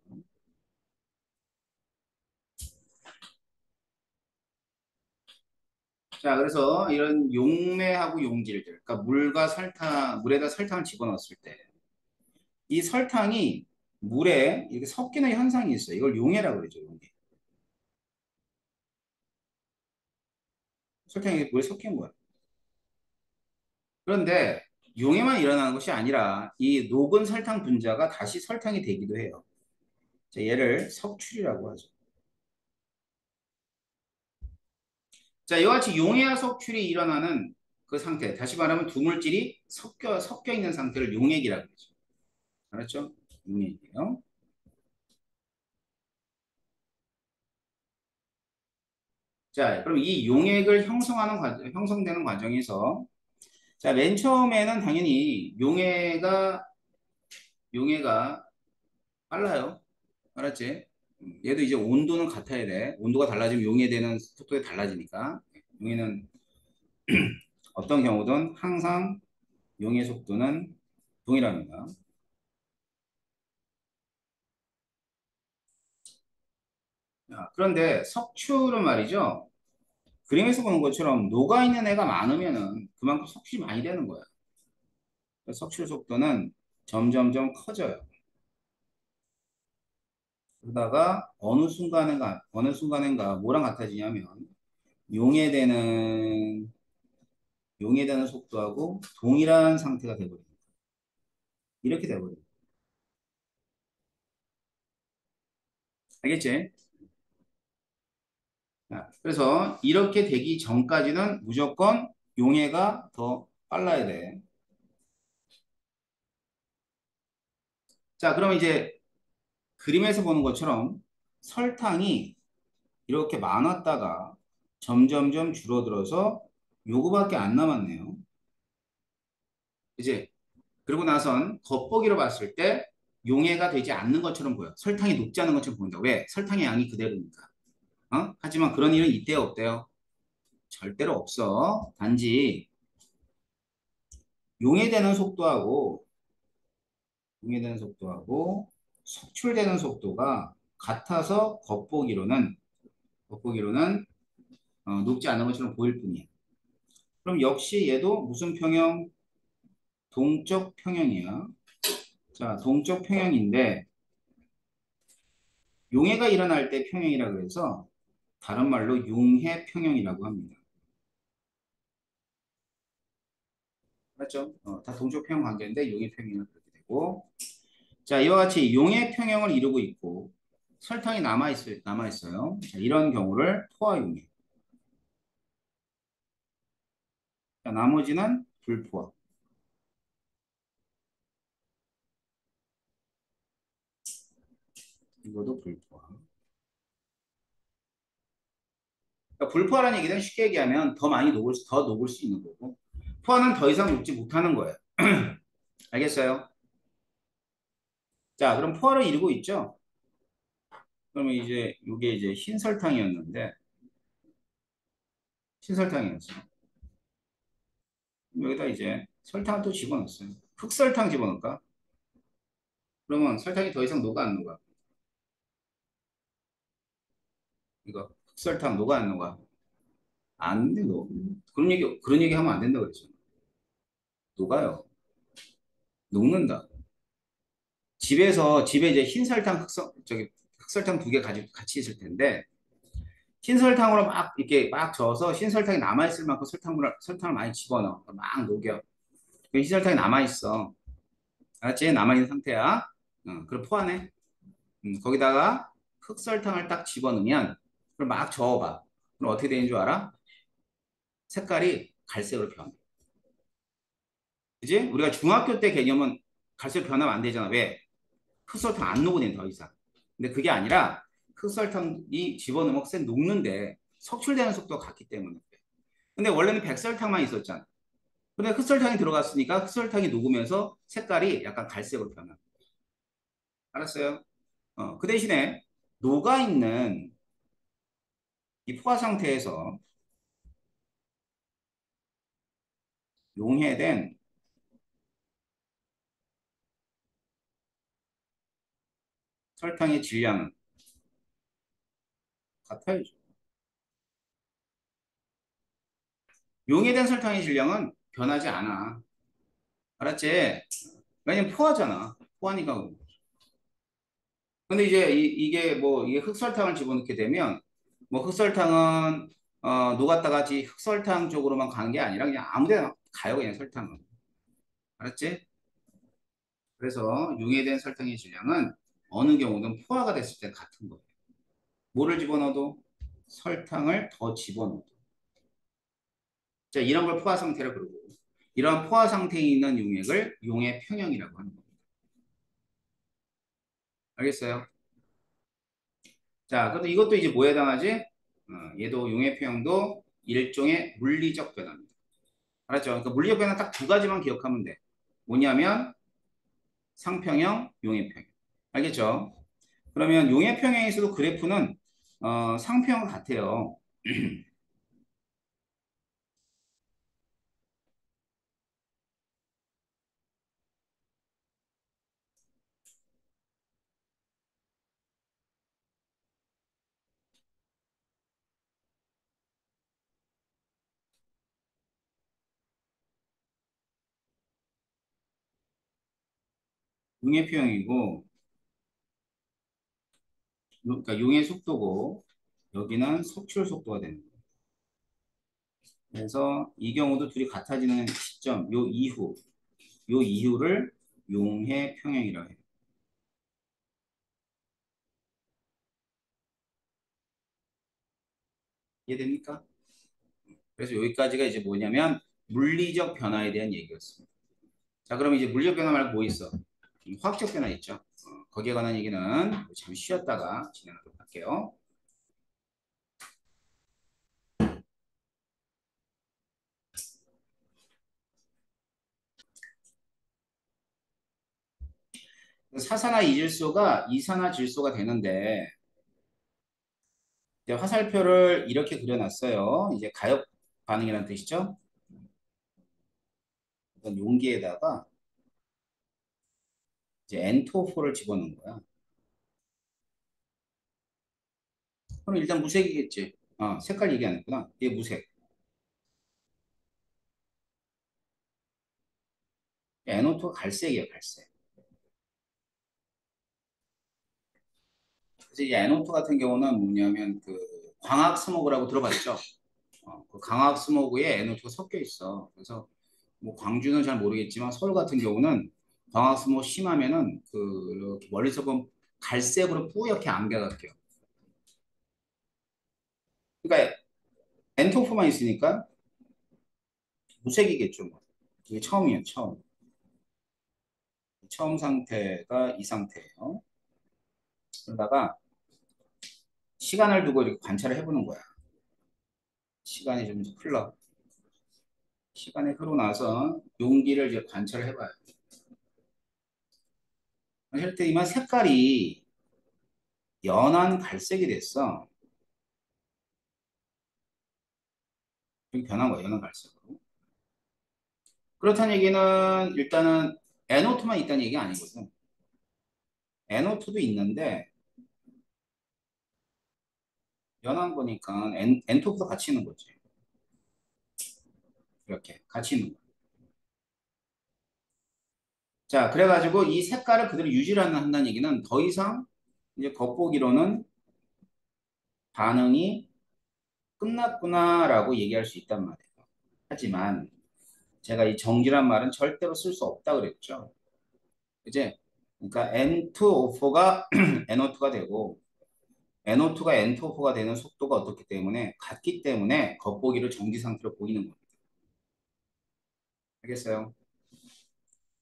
자, 그래서 이런 용매하고 용질들, 그러니까 물에다 설탕을 집어넣었을 때, 이 설탕이 물에 이렇게 섞이는 현상이 있어요. 이걸 용해라고 그러죠, 용해. 설탕이 물에 섞인 거야. 그런데 용해만 일어나는 것이 아니라 이 녹은 설탕 분자가 다시 설탕이 되기도 해요. 자, 얘를 석출이라고 하죠. 자, 이와 같이 용해와 석출이 일어나는 그 상태, 다시 말하면 두 물질이 섞여 있는 상태를 용액이라고 하죠. 알았죠? 용액이에요. 자, 그럼 이 용액을 형성되는 과정에서, 자, 맨 처음에는 당연히 용해가 빨라요. 알았지? 얘도 이제 온도는 같아야 돼. 온도가 달라지면 용해되는 속도가 달라지니까. 용해는 어떤 경우든 항상 용해 속도는 동일합니다. 자, 그런데 석출은 말이죠. 그림에서 보는 것처럼 녹아있는 애가 많으면은 그만큼 석출이 많이 되는 거야. 그래서 석출 속도는 점점점 커져요. 그러다가 어느 순간인가 뭐랑 같아지냐면 용해되는 용해되는 속도하고 동일한 상태가 되버립니다. 이렇게 되버립니다. 알겠지? 자, 그래서 이렇게 되기 전까지는 무조건 용해가 더 빨라야 돼. 자, 그럼 이제 그림에서 보는 것처럼 설탕이 이렇게 많았다가 점점점 줄어들어서 요거밖에 안 남았네요. 이제 그러고 나선 겉보기로 봤을 때 용해가 되지 않는 것처럼 보여. 설탕이 녹지 않은 것처럼 보인다. 왜? 설탕의 양이 그대로니까. 하지만 그런 일은 이때요, 없대요? 절대로 없어. 단지 용해되는 속도하고 용해되는 속도하고 속출되는 속도가 같아서 겉보기로는 녹지 않은 것처럼 보일 뿐이야. 그럼 역시 얘도 무슨 평형? 동적 평형이야. 자, 동적 평형인데 용해가 일어날 때 평형이라고 해서 다른 말로 용해 평형이라고 합니다. 맞죠? 다 동적 평형 관계인데 용해 평형은 그렇게 되고 자, 이와 같이 용해 평형을 이루고 있고 설탕이 남아 있어요. 자, 이런 경우를 포화용해. 자, 나머지는 불포화. 이것도 불포화. 그러니까 불포화라는 얘기는 쉽게 얘기하면 더 녹을 수 있는 거고 포화는 더 이상 녹지 못하는 거예요. 알겠어요? 자, 그럼 포화를 이루고 있죠? 그러면 이제 이게 이제 흰 설탕이었는데 흰설탕이었어. 여기다 이제 설탕을 또 집어넣었어요. 흑설탕 집어넣을까? 그러면 설탕이 더 이상 녹아 안 녹아? 이거 흑설탕 녹아 안 녹아? 안 돼, 녹. 그런 얘기 하면 안 된다 그랬죠. 녹아요. 녹는다. 집에 이제 흰설탕, 흑설탕 두 개 가지고 같이 있을 텐데, 흰설탕으로 막 이렇게 막 저어서 흰설탕이 남아있을 만큼 설탕을 많이 집어넣어. 막 녹여. 그 흰설탕이 남아있어. 알았지? 남아있는 상태야. 그럼 포함해. 거기다가 흑설탕을 딱 집어넣으면, 그럼 막 저어봐. 그럼 어떻게 되는 줄 알아? 색깔이 갈색으로 변해. 그지? 우리가 중학교 때 개념은 갈색 변하면 안 되잖아. 왜? 흑설탕 안 녹으니 더 이상. 근데 그게 아니라 흑설탕이 집어넣으면 색 녹는데 석출되는 속도가 같기 때문에. 근데 원래는 백설탕만 있었잖아. 근데 흑설탕이 들어갔으니까 흑설탕이 녹으면서 색깔이 약간 갈색으로 변한. 알았어요? 그 대신에 녹아있는 이 포화 상태에서 용해된 설탕의 질량은 같아요. 용해된 설탕의 질량은 변하지 않아. 알았지? 왜냐면 포화잖아. 포화니까. 근데 이제 이게 뭐 이게 흑설탕을 집어넣게 되면 뭐 흑설탕은 녹았다가 흑설탕 쪽으로만 가는 게 아니라 그냥 아무데나 가요 그냥 설탕은. 알았지? 그래서 용해된 설탕의 질량은 어느 경우든 포화가 됐을 때 같은 거예요. 뭐를 집어넣어도 설탕을 더 집어넣어도. 자, 이런 걸 포화 상태라 그러고 이런 포화 상태에 있는 용액을 용해 평형이라고 하는 겁니다. 알겠어요? 자, 그런데 이것도 이제 뭐에 해당하지? 얘도 용해 평형도 일종의 물리적 변화입니다. 알았죠? 그러니까 물리적 변화 딱 두 가지만 기억하면 돼. 뭐냐면 상평형, 용해평형. 알겠죠? 그러면 용해평형에서도 그래프는 상평형 같아요. 용해평형이고, 그러니까 용해 속도고 여기는 속출 속도가 되는 거예요. 그래서 이 경우도 둘이 같아지는 시점, 요 이후를 용해평형이라고 해요. 이해됩니까? 그래서 여기까지가 이제 뭐냐면 물리적 변화에 대한 얘기였습니다. 자, 그럼 이제 물리적 변화 말고 뭐 있어? 화학적 변화 있죠. 거기에 관한 얘기는 잠시 쉬었다가 진행하도록 할게요. 사산화 이질소가 이산화 질소가 되는데 이제 화살표를 이렇게 그려놨어요. 이제 가역 반응이라는 뜻이죠. 이건 용기에다가 이제 N2O4를 집어넣은 거야. 그럼 일단 무색이겠지. 색깔 얘기 안 했구나. 이게 무색. NO2가 갈색이에요, 갈색. 그래서 이 NO2 같은 경우는 뭐냐면 그 광학 스모그라고 들어봤죠? 그 광학 스모그에 NO2가 섞여 있어. 그래서 뭐 광주는 잘 모르겠지만 서울 같은 경우는 광학 스모그 심하면은 그 이렇게 멀리서 보면 갈색으로 뿌옇게 안개가 껴. 그러니까 N2만 있으니까 무색이겠죠. 뭐. 이게 처음이에요, 처음. 처음 상태가 이 상태예요. 그러다가 시간을 두고 이렇게 관찰을 해보는 거야. 시간이 좀 흘러. 시간이 흐르고 나서 용기를 이제 관찰을 해봐요. 할 때 이만 색깔이 연한 갈색이 됐어. 좀 변한 거야, 연한 갈색으로. 그렇다는 얘기는 일단은 NO2만 있다는 얘기가 아니거든. NO2도 있는데 연한 거니까 N2도 같이 있는 거지. 이렇게 같이 있는 거. 자, 그래가지고 이 색깔을 그대로 유지를 한다는 얘기는 더 이상 이제 겉보기로는 반응이 끝났구나라고 얘기할 수 있단 말이에요. 하지만 제가 이 정지란 말은 절대로 쓸 수 없다 그랬죠. 이제 그러니까 N2O4가 NO2가 되고 NO2가 N2O4가 되는 속도가 어떻기 때문에 같기 때문에 겉보기를 정지 상태로 보이는 겁니다. 알겠어요?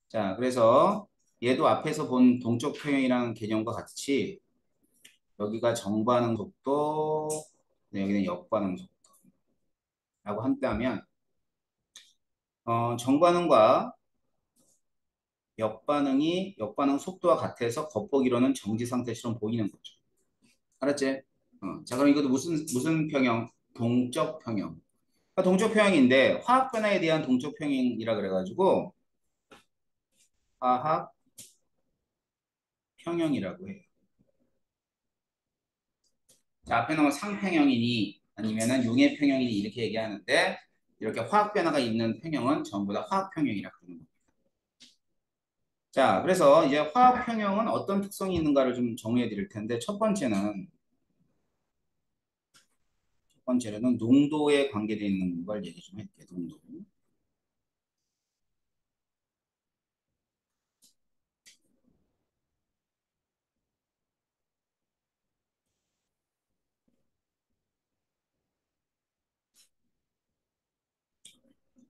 자, 그래서 얘도 앞에서 본 동적 평형이라는 개념과 같이 여기가 정반응 속도, 여기는 역반응 속도라고 한다면 정반응과 역반응 속도와 같아서 겉보기로는 정지 상태처럼 보이는 거죠. 알았지? 자, 그럼 이것도 무슨 평형? 동적 평형. 그러니까 동적 평형인데 화학 변화에 대한 동적 평형이라 그래가지고 화학 평형이라고 해요. 자, 앞에 나온 상평형이니 아니면은 용해 평형이니 이렇게 얘기하는데 이렇게 화학 변화가 있는 평형은 전부 다 화학 평형이라 그러는 거예요. 자, 그래서 이제 화학 평형은 어떤 특성이 있는가를 좀 정리해 드릴 텐데 첫 번째는 농도에 관계되어 있는 걸 얘기 좀 할게요. 농도.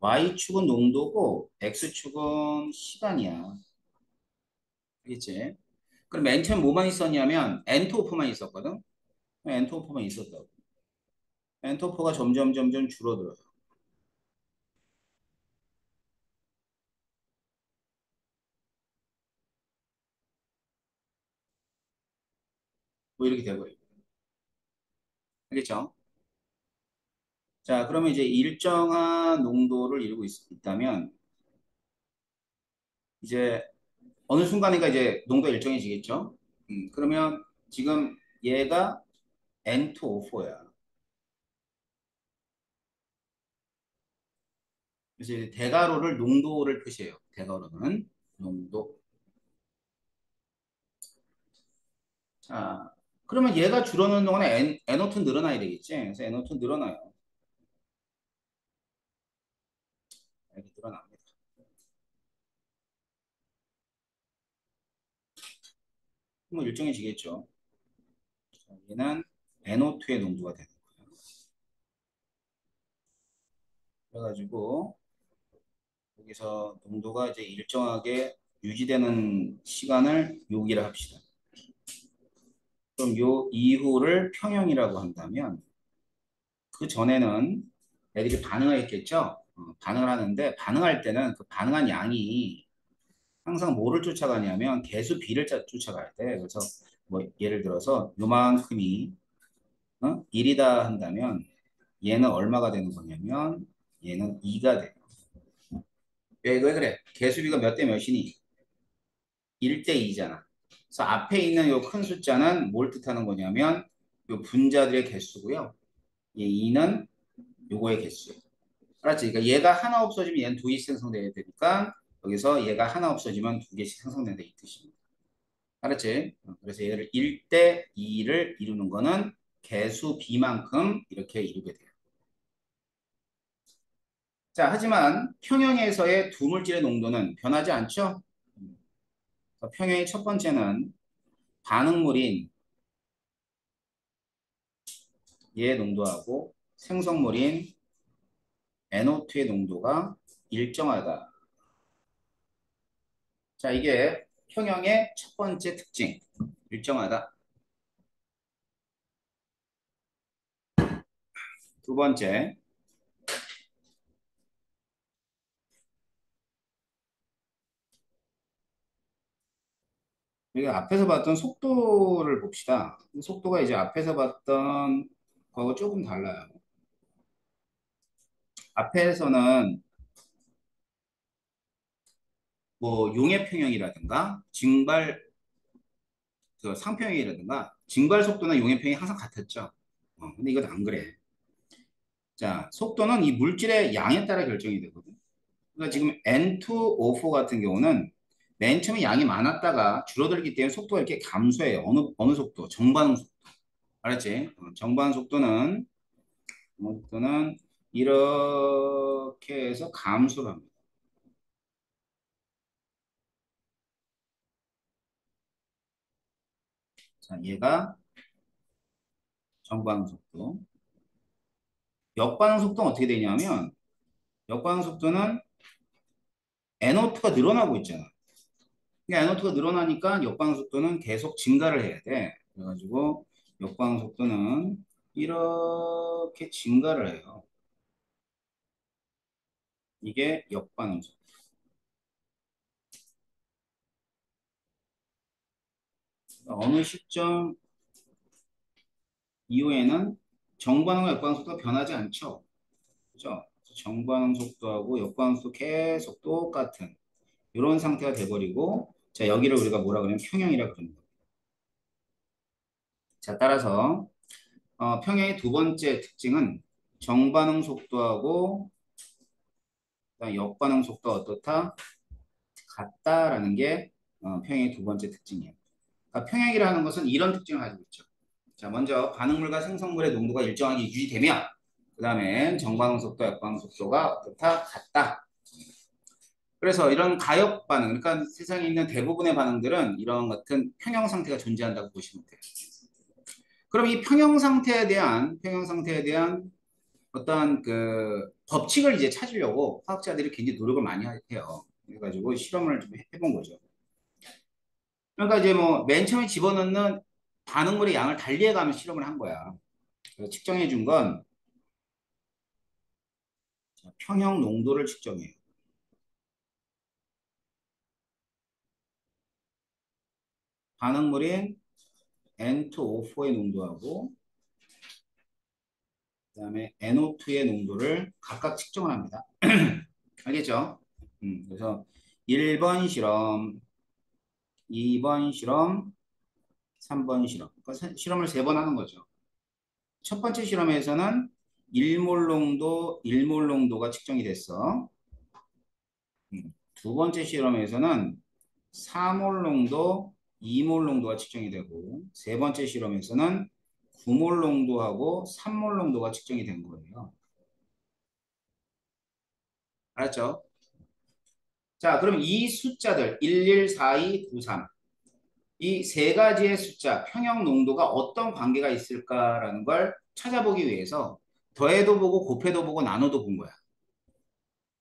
Y축은 농도고 X축은 시간이야. 알겠지? 그럼 맨 처음 뭐만 있었냐면 N2O4만 있었거든? N2O4만 있었다고. N2O4가 점점 줄어들어요. 뭐 이렇게 되고요. 알겠죠? 자, 그러면 이제 일정한 농도를 이루고 있다면 이제 어느 순간인가 이제 농도가 일정해지겠죠? 그러면 지금 얘가 N2O4야. 그래서 이제 대괄호를 농도를 표시해요. 대괄호는 농도. 자, 그러면 얘가 줄어드는 동안에 NO2 늘어나야 되겠지? 그래서 NO2 늘어나요. 이렇게 늘어납니다. 뭐 일정해지겠죠? 자, 얘는 NO2의 농도가 되는 거예요. 그래가지고 여기서 농도가 이제 일정하게 유지되는 시간을 요기를 합시다. 그럼 요 이후를 평형이라고 한다면 그 전에는 애들이 반응을 했겠죠? 반응을 하는데 반응할 때는 그 반응한 양이 항상 뭐를 쫓아가냐면 개수 B를 쫓아가야 돼. 그래서 뭐 예를 들어서 요만큼이 1이다 한다면 얘는 얼마가 되는 거냐면 얘는 2가 돼요. 왜 그래? 개수 B가 몇 대 몇이니? 1대 2잖아. 그래서 앞에 있는 요 큰 숫자는 뭘 뜻하는 거냐면 요 분자들의 개수고요. 얘 2는 요거의 개수. 알았지? 그러니까 얘가 하나 없어지면 얘는 두 개씩 생성돼야 되니까 여기서 얘가 하나 없어지면 두 개씩 생성된다 이 뜻입니다. 알았지? 그래서 얘를 1대 2를 이루는 거는 개수 B만큼 이렇게 이루게 돼요. 자, 하지만 평형에서의 두 물질의 농도는 변하지 않죠? 평형의 첫 번째는 반응물인 얘의 농도하고 생성물인 NO2의 농도가 일정하다. 자, 이게 평형의 첫 번째 특징. 일정하다. 두 번째, 우리가 앞에서 봤던 속도를 봅시다. 속도가 이제 앞에서 봤던 거하고 조금 달라요. 앞에서는 뭐 용의 평형이라든가 증발 그 상평형이라든가 증발 속도나 용의 평형이 항상 같았죠. 근데 이건 안 그래. 자, 속도는 이 물질의 양에 따라 결정이 되거든. 그러니까 지금 N2O4 같은 경우는 맨 처음에 양이 많았다가 줄어들기 때문에 속도가 이렇게 감소해요. 어느 속도? 정반응 속도. 알았지? 정반응 속도는 이렇게 해서 감소를 합니다. 자, 얘가 정반응 속도. 역반응 속도는 어떻게 되냐면 역반응 속도는 NO2가 늘어나고 있잖아. 그러니까 NO2가 늘어나니까 역반응 속도는 계속 증가를 해야 돼. 그래가지고 역반응 속도는 이렇게 증가를 해요. 이게 역반응 속도. 어느 시점 이후에는 정반응과 역반응 속도가 변하지 않죠. 그죠? 정반응 속도하고 역반응 속도 계속 똑같은 이런 상태가 돼버리고 자 여기를 우리가 뭐라 그러냐면 평형이라 그럽니다. 자 따라서 평형의 두 번째 특징은 정반응 속도하고 그다음 역반응 속도가 어떻다? 같다라는 게 평형의 두 번째 특징이에요. 그러니까 평형이라는 것은 이런 특징을 가지고 있죠. 자, 먼저 반응물과 생성물의 농도가 일정하게 유지되면 그 다음에 정반응 속도, 역반응 속도가 어떻다? 같다. 그래서 이런 가역 반응, 그러니까 세상에 있는 대부분의 반응들은 이런 같은 평형 상태가 존재한다고 보시면 돼요. 그럼 이 평형 상태에 대한 어떠한 그 법칙을 이제 찾으려고 화학자들이 굉장히 노력을 많이 해요. 그래가지고 실험을 좀 해본 거죠. 그러니까 이제 뭐 맨 처음에 집어넣는 반응물의 양을 달리해가며 실험을 한 거야. 그래서 측정해 준 건 평형 농도를 측정해요. 반응물인 N2O4의 농도하고 그다음에 NO2의 농도를 각각 측정을 합니다. 알겠죠? 그래서 1번 실험, 2번 실험, 3번 실험. 그러니까 실험을 세 번 하는 거죠. 첫 번째 실험에서는 1몰 농도가 측정이 됐어. 두 번째 실험에서는 4몰 농도, 2몰 농도가 측정이 되고, 세 번째 실험에서는 9몰 농도하고 3몰 농도가 측정이 된 거예요. 알았죠? 자, 그럼 이 숫자들 11, 42, 93, 이 세 가지의 숫자, 평형 농도가 어떤 관계가 있을까라는 걸 찾아보기 위해서 더해도 보고 곱해도 보고 나눠도 본 거야.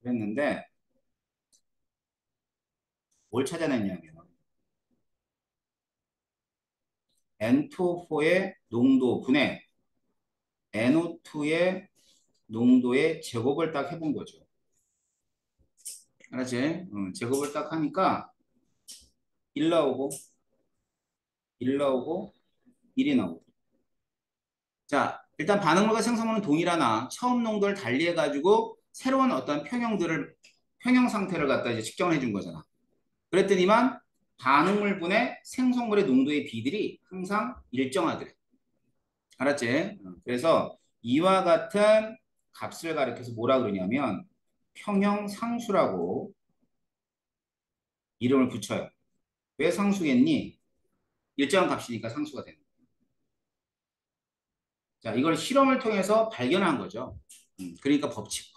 그랬는데 뭘 찾아냈냐면 N2O4의 농도분의 NO2의 농도의 제곱을 딱 해본 거죠. 알았지? 제곱을 딱 하니까 1 나오고 1 나오고 1이 나오고. 자, 일단 반응물과 생성물은 동일하나 처음 농도를 달리해가지고 새로운 어떤 평형 상태를 갖다 이제 측정을 해준 거잖아. 그랬더니만 반응물분의 생성물의 농도의 비들이 항상 일정하더래. 알았지? 그래서 이와 같은 값을 가리켜서 뭐라 그러냐면 평형 상수라고 이름을 붙여요. 왜 상수겠니? 일정한 값이니까 상수가 되는 거야. 자, 이걸 실험을 통해서 발견한 거죠. 그러니까 법칙.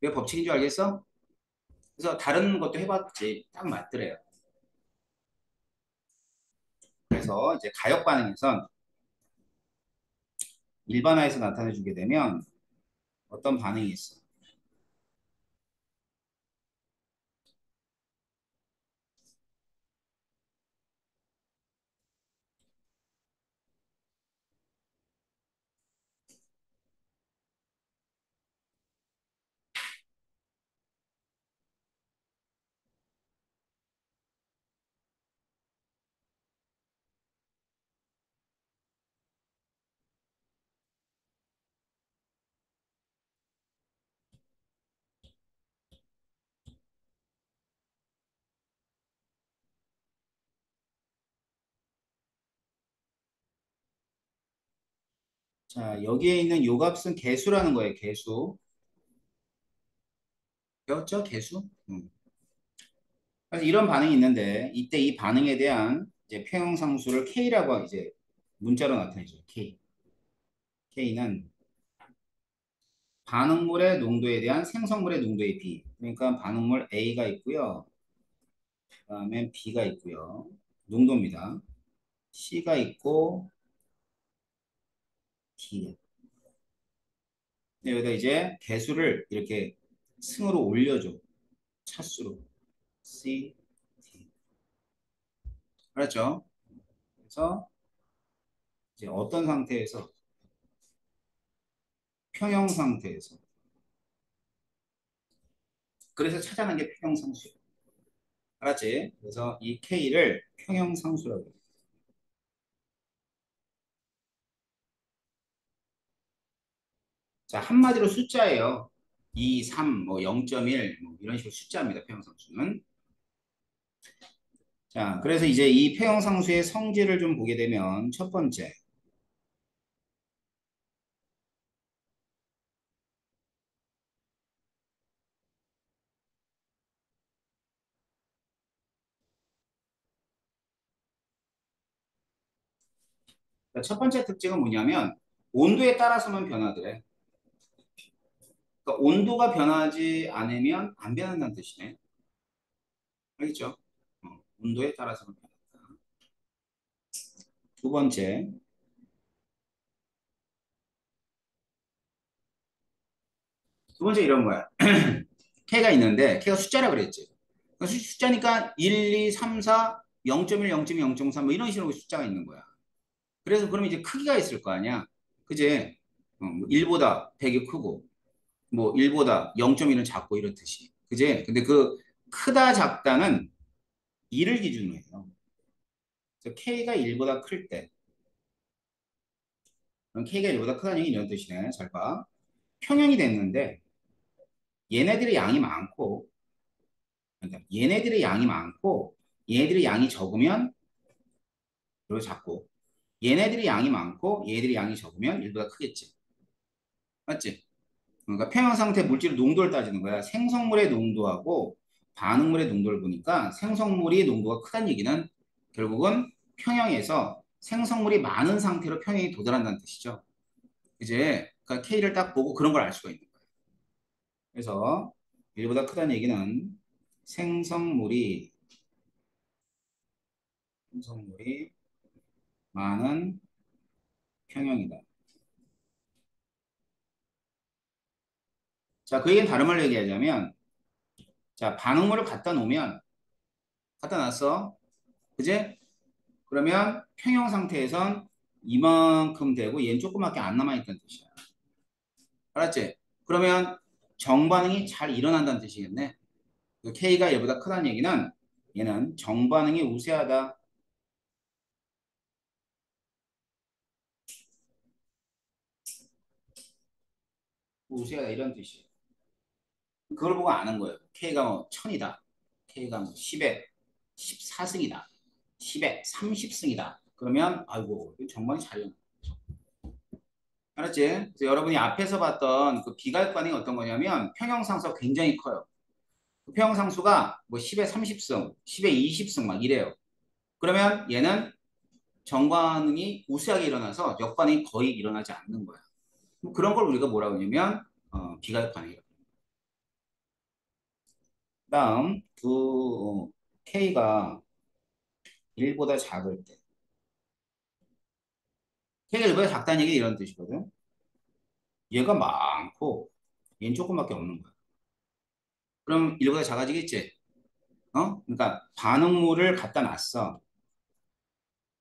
왜 법칙인 줄 알겠어? 그래서 다른 것도 해봤지. 딱 맞더래요. 그래서 이제 가역 반응에선 일반화해서 나타내 주게 되면 어떤 반응이 있어? 자, 여기에 있는 요 값은 개수라는 거예요. 개수. 배웠죠? 개수? 그래서 이런 반응이 있는데 이때 이 반응에 대한 이제 평형상수를 K라고 이제 문자로 나타내죠. K. K는 반응물의 농도에 대한 생성물의 농도의 비. 그러니까 반응물 A가 있고요. 그다음에 B가 있고요. 농도입니다. C가 있고 D. 여기다 이제 개수를 이렇게 승으로 올려줘. 차수로. C, D. 알았죠? 그래서 이제 어떤 상태에서 평형 상태에서 그래서 찾아낸 게 평형상수예요. 알았지? 그래서 이 K를 평형상수라고 해요. 자, 한마디로 숫자예요. 2, 3, 뭐 0.1, 뭐 이런 식으로 숫자입니다. 평형상수는. 자, 그래서 이제 이 평형상수의 성질을 좀 보게 되면 첫 번째, 첫 번째 특징은 뭐냐면 온도에 따라서만 변하더래. 그러니까 온도가 변하지 않으면 안 변한다는 뜻이네. 알겠죠? 온도에 따라서만 변한다. 두 번째, 두 번째 이런 거야. K가 있는데 K가 숫자라 그랬지. 숫자니까 1, 2, 3, 4, 0.1, 0.2, 0.3 뭐 이런 식으로 숫자가 있는 거야. 그래서 그러면 이제 크기가 있을 거 아니야. 그지? 뭐 1보다 100이 크고 뭐 1보다 0.1은 작고 이렇듯이. 그지? 근데 그 크다 작다는 2를 기준으로 해요. 그래서 K가 1보다 클 때. 그럼 K가 1보다 크다는 얘기 이런 뜻이네. 잘 봐. 평형이 됐는데 얘네들의 양이 많고 그러니까 얘네들의 양이 많고 얘네들의 양이 적으면 그리고 작고 얘네들이 양이 많고 얘네들이 양이 적으면 1보다 크겠지. 맞지? 그러니까 평형 상태 물질 농도를 따지는 거야. 생성물의 농도하고 반응물의 농도를 보니까 생성물이 농도가 크다는 얘기는 결국은 평형에서 생성물이 많은 상태로 평형이 도달한다는 뜻이죠. 이제 그러니까 K를 딱 보고 그런 걸 알 수가 있는 거예요. 그래서 1보다 크다는 얘기는 생성물이 생성물이 많은 평형이다. 자, 그 얘기는 다른 말로 얘기하자면 자, 반응물을 갖다 놨어. 그제? 그러면 평형 상태에선 이만큼 되고 얘는 조그맣게 안 남아있다는 뜻이야. 알았지? 그러면 정반응이 잘 일어난다는 뜻이겠네. 그 K가 얘보다 크다는 얘기는 얘는 정반응이 우세하다. 우세하다 이런 뜻이에요. 그걸 보고 아는 거예요. K가 뭐 1000이다. K가 뭐 10에 14승이다. 10에 30승이다. 그러면 아이고 정반응이 잘 일어나. 알았지? 그래서 여러분이 앞에서 봤던 그 비갈 반응이 어떤 거냐면 평형상수가 굉장히 커요. 그 평형상수가 뭐 10에 30승, 10에 20승 막 이래요. 그러면 얘는 정반응이 우세하게 일어나서 역반응이 거의 일어나지 않는 거야. 뭐 그런 걸 우리가 뭐라고 하냐면 비갈 반응이라고. 그다음 K가 1보다 작을 때. K가 1보다 작다는 얘기 이런 뜻이거든. 얘가 많고 얘는 조금밖에 없는 거야. 그럼 1보다 작아지겠지? 그러니까 반응물을 갖다 놨어.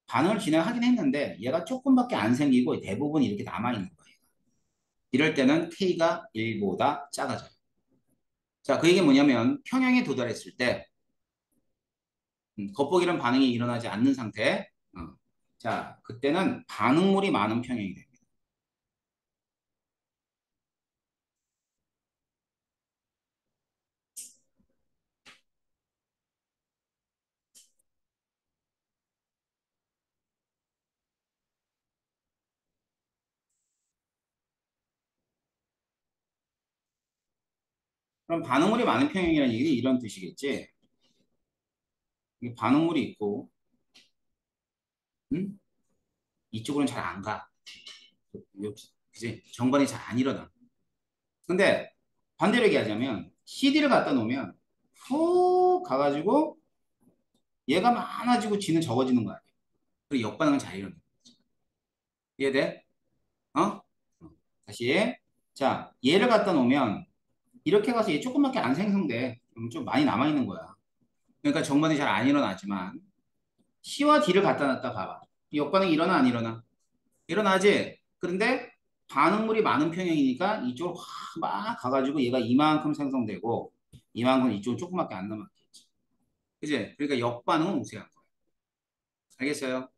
반응을 진행하긴 했는데 얘가 조금밖에 안 생기고 대부분 이렇게 남아있는 거예요. 이럴 때는 K가 1보다 작아져요. 자, 그 얘기 뭐냐면 평형에 도달했을 때 겉보기는 반응이 일어나지 않는 상태. 자, 그때는 반응물이 많은 평형이 됩니다. 그럼 반응물이 많은 평형이라는 얘기는 이런 뜻이겠지. 이게 반응물이 있고, 응? 이쪽으로는 잘 안 가. 그지? 정반이 잘 안 일어나. 근데 반대로 얘기하자면 CD를 갖다 놓으면 훅 가가지고 얘가 많아지고 지는 적어지는 거 아니야. 그리고 역반응은 잘 일어나. 이해돼? 어? 다시. 자, 얘를 갖다 놓으면 이렇게 가서 얘 조금밖에 안 생성돼. 그럼 좀 많이 남아있는 거야. 그러니까 정반이 잘 안 일어나지만 C와 D를 갖다 놨다 봐봐. 이 역반응이 일어나 안 일어나? 일어나지? 그런데 반응물이 많은 평형이니까 이쪽으로 확 막 가가지고 얘가 이만큼 생성되고 이만큼 이쪽은 조금밖에 안 남았겠지. 그지? 그러니까 역반응은 우세한 거야. 알겠어요?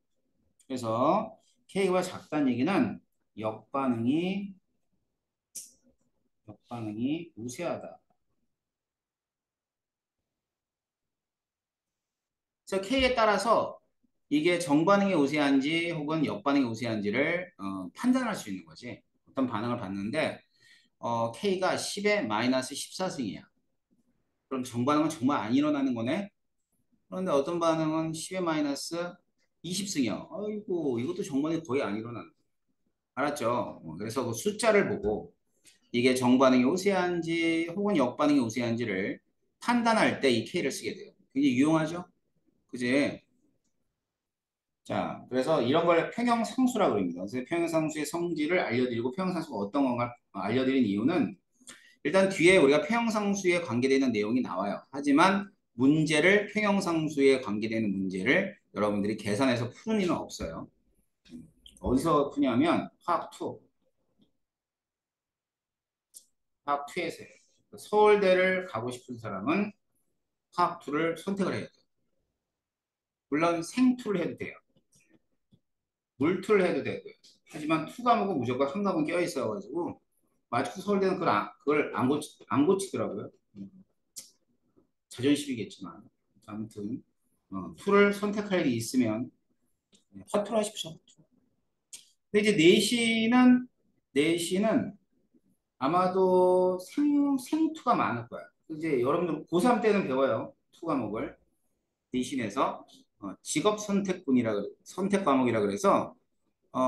그래서 K가 작다는 얘기는 역반응이 우세하다. 그래서 K에 따라서 이게 정반응이 우세한지 혹은 역반응이 우세한지를 판단할 수 있는 거지. 어떤 반응을 봤는데 K가 10에 마이너스 14승이야. 그럼 정반응은 정말 안 일어나는 거네. 그런데 어떤 반응은 10의 마이너스 20승이요. 아이고, 이것도 정반응이 거의 안 일어나는 거예요. 알았죠? 그래서 그 숫자를 보고 이게 정반응이 우세한지 혹은 역반응이 우세한지를 판단할 때 이 K를 쓰게 돼요. 굉장히 유용하죠? 그지? 자, 그래서 이런 걸 평형상수라고 합니다. 그래서 평형상수의 성질을 알려드리고 평형상수가 어떤 건가 알려드린 이유는 일단 뒤에 우리가 평형상수에 관계되는 내용이 나와요. 하지만 문제를 평형상수에 관계되는 문제를 여러분들이 계산해서 푸는 일은 없어요. 어디서 푸냐면 화학 2, 화학 2에서요. 서울대를 가고 싶은 사람은 화학 2를 선택을 해야 돼요. 물론 생2를 해도 돼요. 물2를 해도 되고요. 하지만 2과목은 무조건 한 과목은 껴있어가지고 마치고 서울대는 그걸 안 고치더라고요. 자존심이겠지만 아무튼 2를 선택할 일이 있으면 화투를 하십시오. 근데 이제 내신은 아마도 생투가 많을 거야. 이제 여러분들 고3 때는 배워요. 투 과목을 내신에서 직업 선택 과목이라 그래서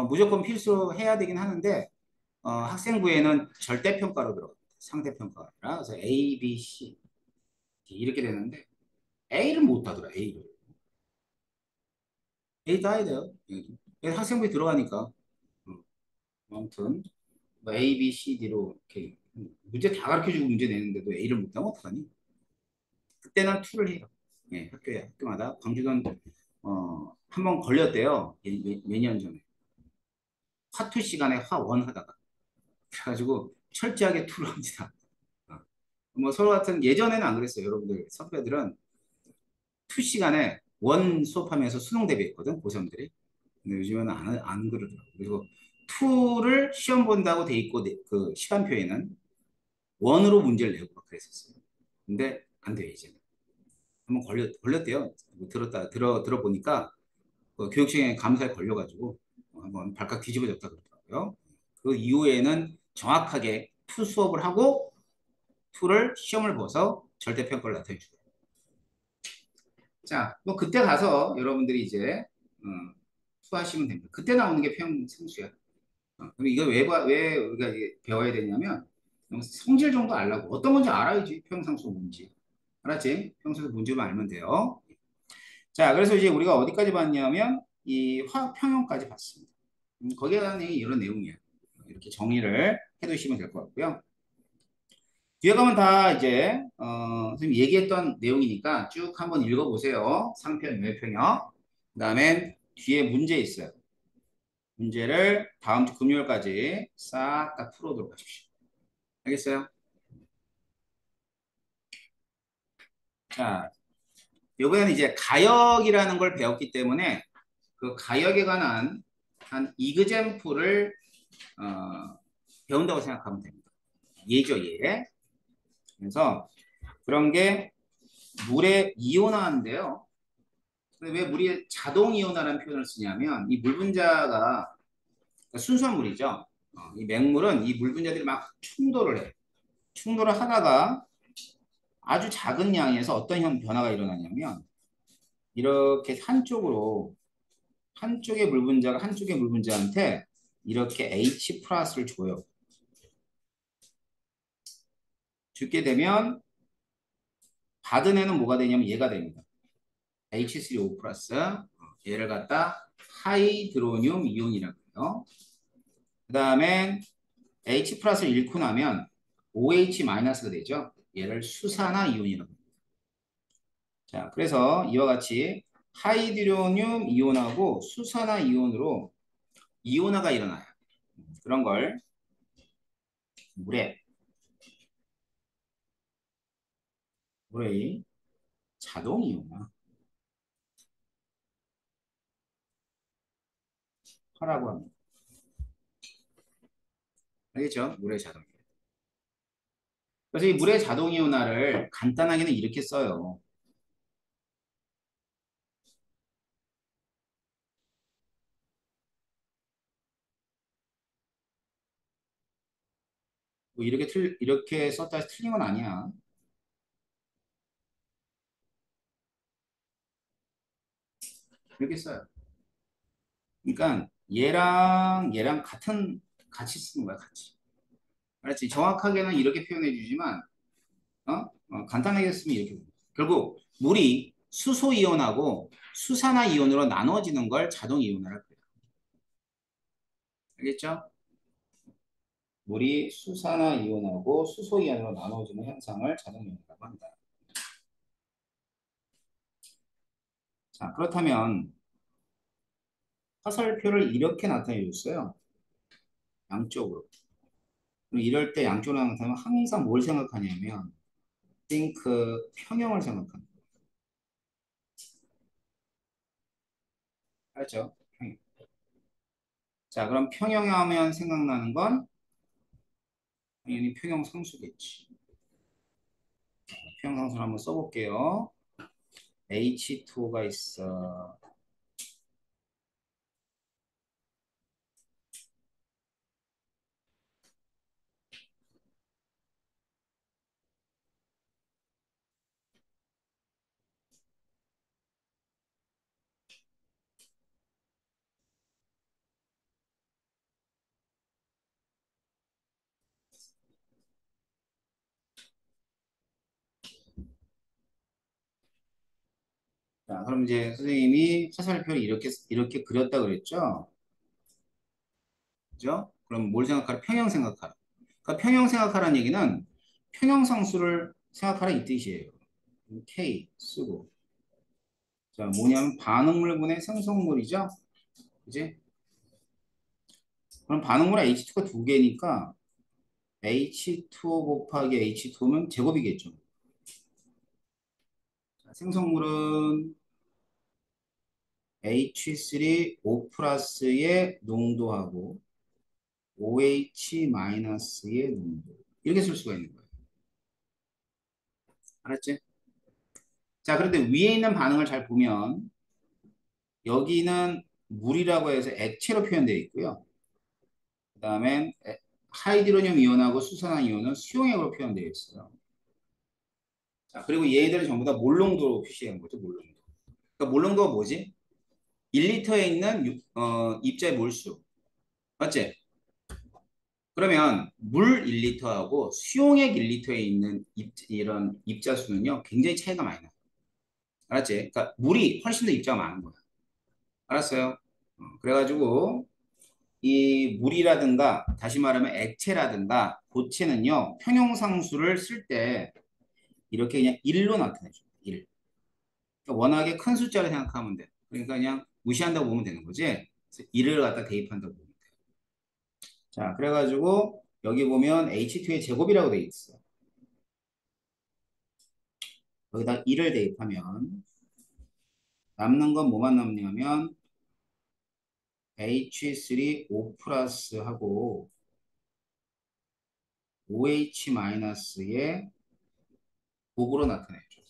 무조건 필수해야 되긴 하는데 학생부에는 절대평가로 들어갑니다. 상대평가가 아니라 그래서 A, B, C 이렇게 되는데 A를 못 하더라. A 따야 돼요. 학생부에 들어가니까 아무튼 뭐 A, B, C, D로 이렇게 문제 다 가르쳐주고 문제 내는데도 A를 못하면 어떡하니? 그때는 2를 해요. 예, 학교마다 광주는 한 번 걸렸대요. 몇 년 전에 화2 시간에 화1 하다가 그래가지고 철저하게 2를 합니다. 어. 뭐 서로 같은 예전에는 안 그랬어요. 여러분들 선배들은 2 시간에 원 수업하면서 수능 대비했거든 고3들이. 근데 요즘에는 안 그러더라고. 그리고 2를 시험 본다고 돼 있고 그 시간표에는 원으로 문제를 내고 막 그랬었어요. 근데 안 돼요, 이제는. 한번 걸렸대요. 뭐 들어보니까 그 교육청에 감사에 걸려가지고 한번 발칵 뒤집어졌다 그러더라고요. 그 이후에는 정확하게 투 수업을 하고 투를 시험을 봐서 절대평가를 나타내주고. 자, 뭐 그때 가서 여러분들이 이제 투 하시면 됩니다. 그때 나오는 게 평생수야. 그럼 이거 왜 우리가 이게 배워야 되냐면 성질 정도 알라고. 어떤 건지 알아야지. 평상수 뭔지. 알았지? 평상수 뭔지만 알면 돼요. 자, 그래서 이제 우리가 어디까지 봤냐면 이 화학 평형까지 봤습니다. 거기에 대한 내용이 이런 내용이에요. 이렇게 정리를 해두시면 될 것 같고요. 뒤에 가면 다 이제 선생님 얘기했던 내용이니까 쭉 한번 읽어보세요. 상편, 외평형. 그다음에 뒤에 문제 있어요. 문제를 다음 주 금요일까지 싹 다 풀어도록 하십시오. 알겠어요? 자, 이번에는 이제 가역이라는 걸 배웠기 때문에 그 가역에 관한 한 이그잼플을 배운다고 생각하면 됩니다. 예죠, 예. 그래서 그런 게 물에 이온화인데요. 왜 물이 자동 이온화라는 표현을 쓰냐면 이 물 분자가 순수한 물이죠. 이 맹물은 이 물 분자들이 막 충돌을 해. 충돌을 하다가 아주 작은 양에서 어떤 변화가 일어나냐면 이렇게 한쪽의 물 분자가 한쪽의 물 분자한테 이렇게 H 플러스를 줘요. 주게 되면 받은 애는 뭐가 되냐면 얘가 됩니다. H3O 플러스 얘를 갖다 하이드로늄 이온이라고 해요. 그 다음에 H 플러스를 잃고 나면 OH 마이너스가 되죠. 얘를 수산화 이온이라고 합니다. 자, 그래서 이와 같이 하이드로늄 이온하고 수산화 이온으로 이온화가 일어나요. 그런 걸 물에 물의 자동 이온화라고 합니다. 알겠죠? 물의 자동 이온. 그래서 이 물의 자동 이온화를 간단하게는 이렇게 써요. 뭐 이렇게 썼다 해서 틀린 건 아니야. 이렇게 써요. 그러니까 얘랑 같이 쓰는 거야, 같이. 알았지? 정확하게는 이렇게 표현해 주지만 간단하게 쓰면 이렇게 됩니다. 결국 물이 수소 이온하고 수산화 이온으로 나눠지는 걸 자동 이온화라고 해요. 알겠죠? 물이 수산화 이온하고 수소 이온으로 나눠지는 현상을 자동 이온이라고 한다. 자, 그렇다면 화살표를 이렇게 나타내 줬어요. 양쪽으로. 그럼 이럴 때 양쪽으로 나타내면 항상 뭘 생각하냐면 think 평형을 생각합니다. 알죠? 평형. 자, 그럼 평형하면 생각나는 건 당연히 평형상수겠지. 평형상수를 한번 써볼게요. H2O가 있어. 자, 그럼 이제 선생님이 화살표를 이렇게 그렸다 그랬죠? 그죠? 그럼 뭘 생각하라? 평형 생각하라. 그러니까 평형 생각하라는 얘기는 평형상수를 생각하라 이 뜻이에요. K 쓰고. 자, 뭐냐면 반응물분의 생성물이죠? 그지? 그럼 반응물의 H2가 두 개니까 H2O 곱하기 H2O면 제곱이겠죠. 자, 생성물은 H3O 플러스의 농도하고 OH 마이너스의 농도. 이렇게 쓸 수가 있는 거예요. 알았지? 자, 그런데 위에 있는 반응을 잘 보면 여기는 물이라고 해서 액체로 표현되어 있고요. 그 다음에 하이드로늄 이온하고 수산화 이온은 수용액으로 표현되어 있어요. 자, 그리고 얘들은 전부 다 몰농도로 표시한 거죠, 몰농도. 그러니까 몰농도가 뭐지? 1리터에 있는 입자의 몰수. 맞지? 그러면 물 1리터하고 수용액 1리터에 있는 이런 입자 수는요, 굉장히 차이가 많이 나요. 알았지? 그러니까 물이 훨씬 더 입자가 많은 거야. 알았어요? 그래가지고 이 물이라든가 다시 말하면 액체라든가 고체는요, 평형상수를 쓸 때 이렇게 그냥 1로 나타내줘요. 1. 그러니까 워낙에 큰 숫자를 생각하면 돼. 그러니까 그냥 무시한다고 보면 되는 거지. 그래서 1을 갖다 대입한다고 보면 돼. 자, 그래가지고 여기 보면 H2의 제곱이라고 돼 있어. 여기다 1을 대입하면 남는 건 뭐만 남냐면 H3O 플러스하고 OH 마이너스의 곱으로 나타내죠.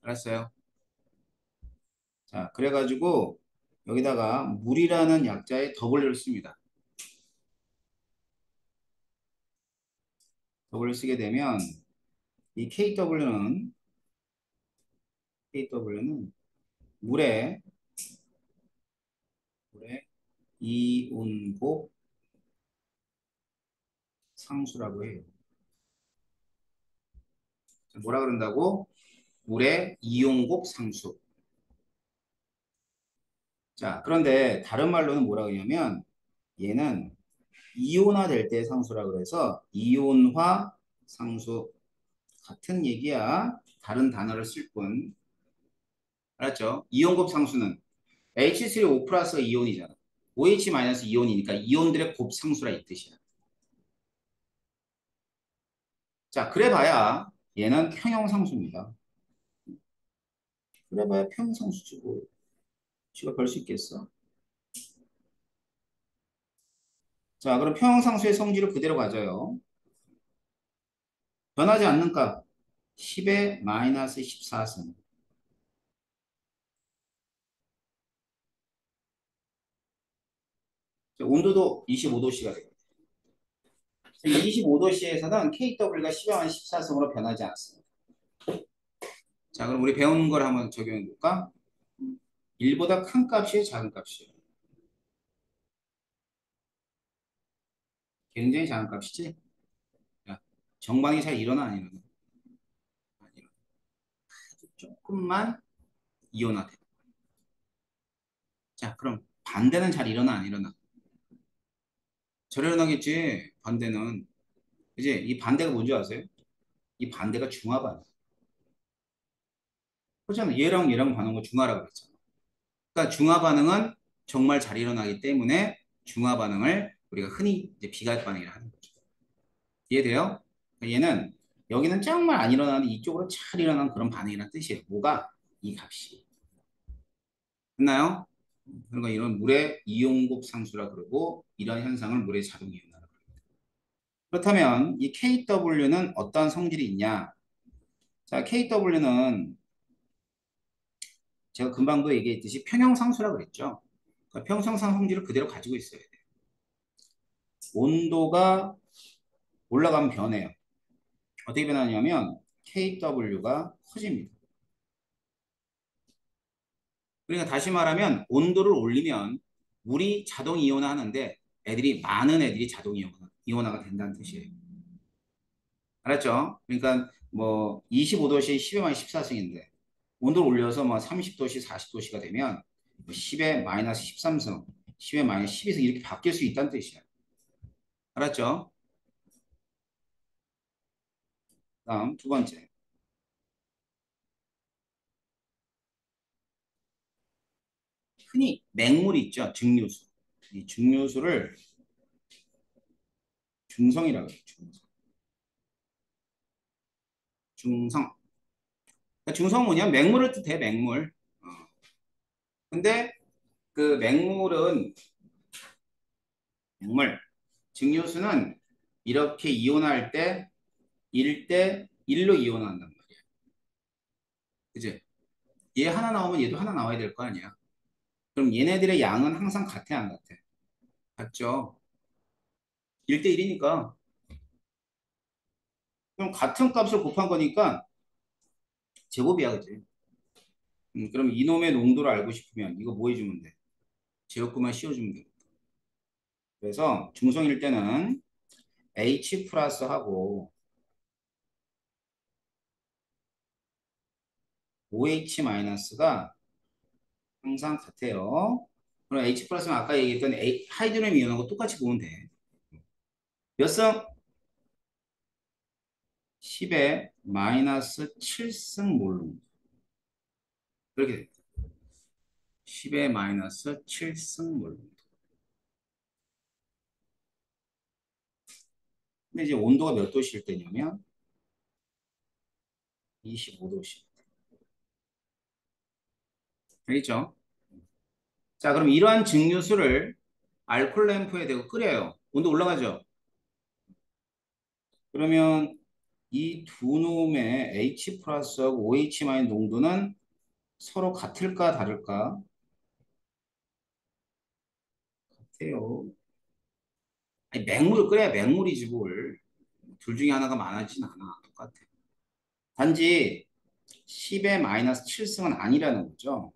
알았어요? 자, 그래가지고 여기다가 물이라는 약자에 W를 씁니다. 저걸 쓰게 되면 이 KW는 물의 이온곡 상수라고 해요. 뭐라 그런다고? 물의 이온곡 상수. 자, 그런데 다른 말로는 뭐라 그러냐면 얘는 이온화 될 때 상수라 그래서 이온화 상수 같은 얘기야. 다른 단어를 쓸 뿐. 알았죠? 이온곱 상수는 H3O 플러스가 이온이잖아. OH 마이너스 이온이니까 이온들의 곱상수라 이 뜻이야. 자, 그래봐야 얘는 평형상수입니다. 그래봐야 평형상수지 뭐. 지가 별 수 있겠어. 자, 그럼 평형상수의 성질을 그대로 가져요. 변하지 않는 값 10의 마이너스 14승. 온도도 25도씨가 돼요. 25도씨에서는 KW가 10의 마이너스 14승으로 변하지 않습니다. 자, 그럼 우리 배운 걸 한번 적용해 볼까? 1보다 큰 값이에요, 작은 값이에요? 굉장히 작은 값이지? 자, 정반응이 잘 일어나, 안 일어나? 안 일어나. 조금만 이온화돼. 자, 그럼 반대는 잘 일어나, 안 일어나? 잘 일어나겠지, 반대는. 이제 이 반대가 뭔지 아세요? 이 반대가 중화 반응. 그렇잖아. 얘랑 반응을 중화라고 그랬잖아. 그러니까 중화 반응은 정말 잘 일어나기 때문에 중화 반응을 우리가 흔히 이제 비각 반응이라 하는 거죠. 이해돼요? 그러니까 얘는 여기는 정말 안 일어나는데 이쪽으로 잘 일어나는 그런 반응이라는 뜻이에요. 뭐가? 이 값이. 됐나요? 그러니까 이런 물의 이용곱 상수라 그러고 이런 현상을 물의 자동 이온화라 그래요. 그렇다면 이 KW는 어떤 성질이 있냐? 자, KW는 제가 금방도 얘기했듯이 평형상수라 그랬죠. 그러니까 평형상 성질을 그대로 가지고 있어야 돼요. 온도가 올라가면 변해요. 어떻게 변하냐면 KW가 커집니다. 그러니까 다시 말하면 온도를 올리면 물이 자동 이온화 하는데 많은 애들이 자동 이온화가 된다는 뜻이에요. 알았죠? 그러니까 뭐 25도씨 10의 14승인데 온도를 올려서 뭐 30도씨 40도씨가 되면 10의 마이너스 13승, 10의 마이너스 12승 이렇게 바뀔 수 있다는 뜻이야. 알았죠? 다음 두 번째. 흔히 맹물 있죠? 증류수. 이 증류수를 중성이라고 해요. 중성. 그러니까 중성은 뭐냐? 맹물을 뜻해, 맹물. 근데 그 맹물, 증류수는 이렇게 이온할 때 1대 1로 이온한단 말이야. 그지? 얘 하나 나오면 얘도 하나 나와야 될 거 아니야. 그럼 얘네들의 양은 항상 같아, 안 같아? 같죠? 1대 1이니까. 그럼 같은 값을 곱한 거니까 제곱이야, 그지? 그럼 이놈의 농도를 알고 싶으면 이거 뭐 해주면 돼? 제곱구만 씌워주면 돼. 그래서 중성일 때는 H 플러스하고 OH 마이너스가 항상 같아요. 그럼 H 플러스는 아까 얘기했던 하이드로늄 이온하고 똑같이 보면 돼. 몇 승? 10의 마이너스 7승 몰룸. 그렇게 됩니다. 10의 마이너스 7승 몰룸. 근데 이제 온도가 몇 도씨일 때냐면 25도씨. 알겠죠? 자, 그럼 이러한 증류수를 알콜 램프에 대고 끓여요. 온도 올라가죠? 그러면 이 두 놈의 H 플러스하고 OH 마이너스 농도는 서로 같을까 다를까? 같아요. 아니, 맹물을 끓여야 맹물이지 뭘. 둘 중에 하나가 많아지진 않아. 똑같아. 단지 10의 마이너스 7승은 아니라는 거죠.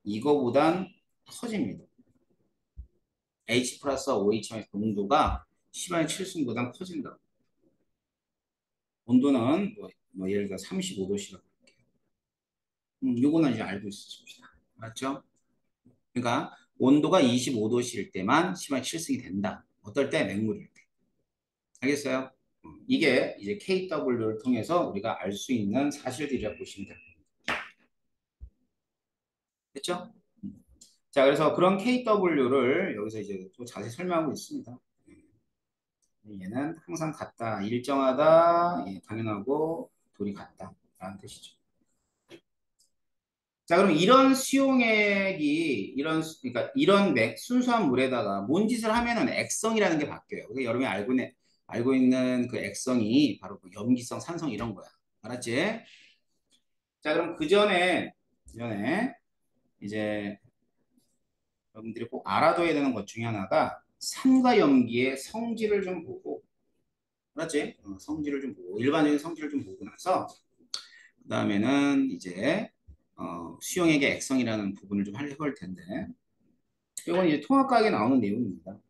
이거보단 커집니다. H 플러스 OH의 농도가 10의 7승보단 커진다. 온도는 뭐 예를 들어 35도씨라고. 요거는 이제 알고 있습니다. 맞죠? 그러니까 온도가 25도씨일 때만 10의 7승이 된다. 어떨 때? 맹물일 때. 알겠어요? 이게 이제 KW를 통해서 우리가 알 수 있는 사실들이라고 보시면 됩니다. 됐죠? 자, 그래서 그런 KW를 여기서 이제 또 자세히 설명하고 있습니다. 얘는 항상 같다, 일정하다, 예, 당연하고 돌이 같다 라는 뜻이죠. 자, 그럼 이런 수용액이 그러니까 이런 순수한 물에다가 뭔 짓을 하면은 액성이라는 게 바뀌어요. 그게 여러분이 알고 있는 그 액성이 바로 그 염기성, 산성 이런 거야. 알았지? 자, 그럼 그 전에 이제 여러분들이 꼭 알아둬야 되는 것 중에 하나가 산과 염기의 성질을 좀 보고, 알았지? 성질을 좀 보고, 일반적인 성질을 좀 보고 나서, 그 다음에는 이제, 수용액의 액성이라는 부분을 좀 해볼 텐데, 이건 이제 통합과학에 나오는 내용입니다.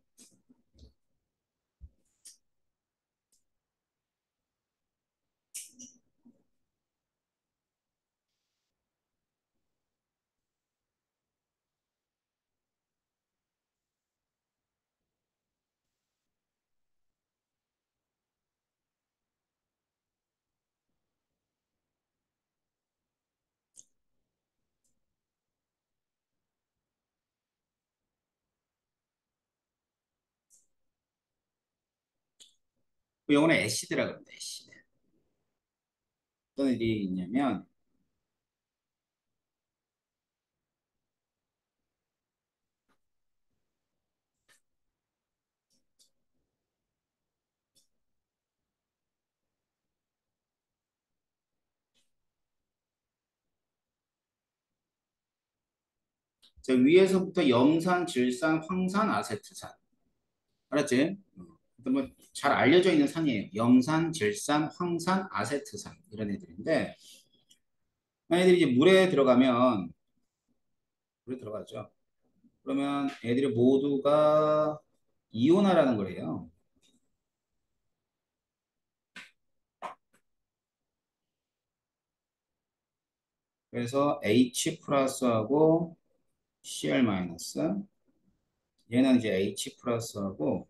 그 영어는 애시드라 그럽니다. 애시드. 어떤 일이 있냐면, 저 위에서부터 염산, 질산, 황산, 아세트산. 알았지? 뭐잘 알려져 있는 산이에요. 염산, 질산, 황산, 아세트산 이런 애들인데 애들이 이제 물에 들어가죠. 그러면 애들이 모두가 이온화라는 거래요. 그래서 H 플러스하고 Cl 마이너스, 얘는 이제 H 플러스하고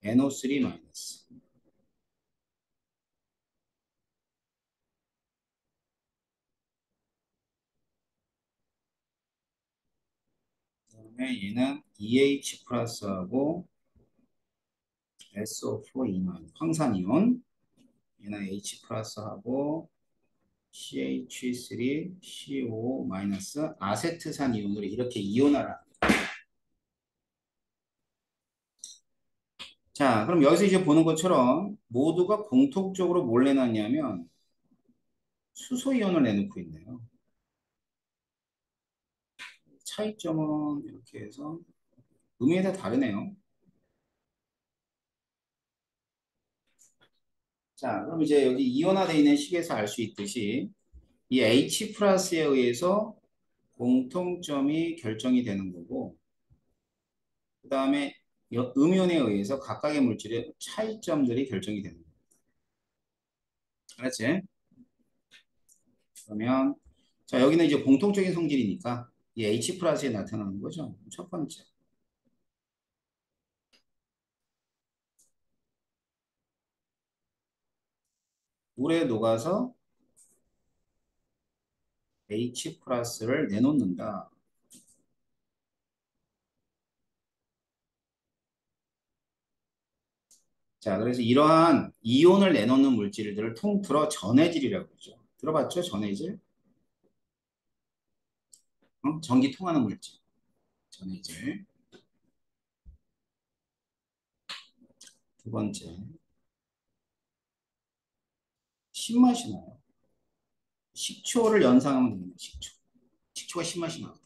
NO3 마이너스. 그다음에 얘는 EH 플러스하고 SO4 2 마이너스. 황산이온. 얘는 H 플러스하고 CH3, CO 마이너스 아세트산 이온으로 이렇게 이온화를. 자, 그럼 여기서 이제 보는 것처럼 모두가 공통적으로 뭘 내놨냐면 수소 이온을 내놓고 있네요. 차이점은 이렇게 해서 의미에 다 다르네요. 자, 그럼 이제 여기 이온화되어 있는 식에서 알 수 있듯이 이 H 플러스에 의해서 공통점이 결정이 되는 거고, 그 다음에 음이온에 의해서 각각의 물질의 차이점들이 결정이 되는 거예요. 알았지? 그러면 자, 여기는 이제 공통적인 성질이니까 이 H 플러스에 나타나는 거죠. 첫 번째. 물에 녹아서 H 플러스를 내놓는다. 자, 그래서 이러한 이온을 내놓는 물질들을 통틀어 전해질이라고 그러죠. 들어봤죠? 전해질? 전기 통하는 물질. 전해질. 두 번째. 신맛이 나요. 식초를 연상하면 됩니다. 식초. 식초가 신맛이 나요.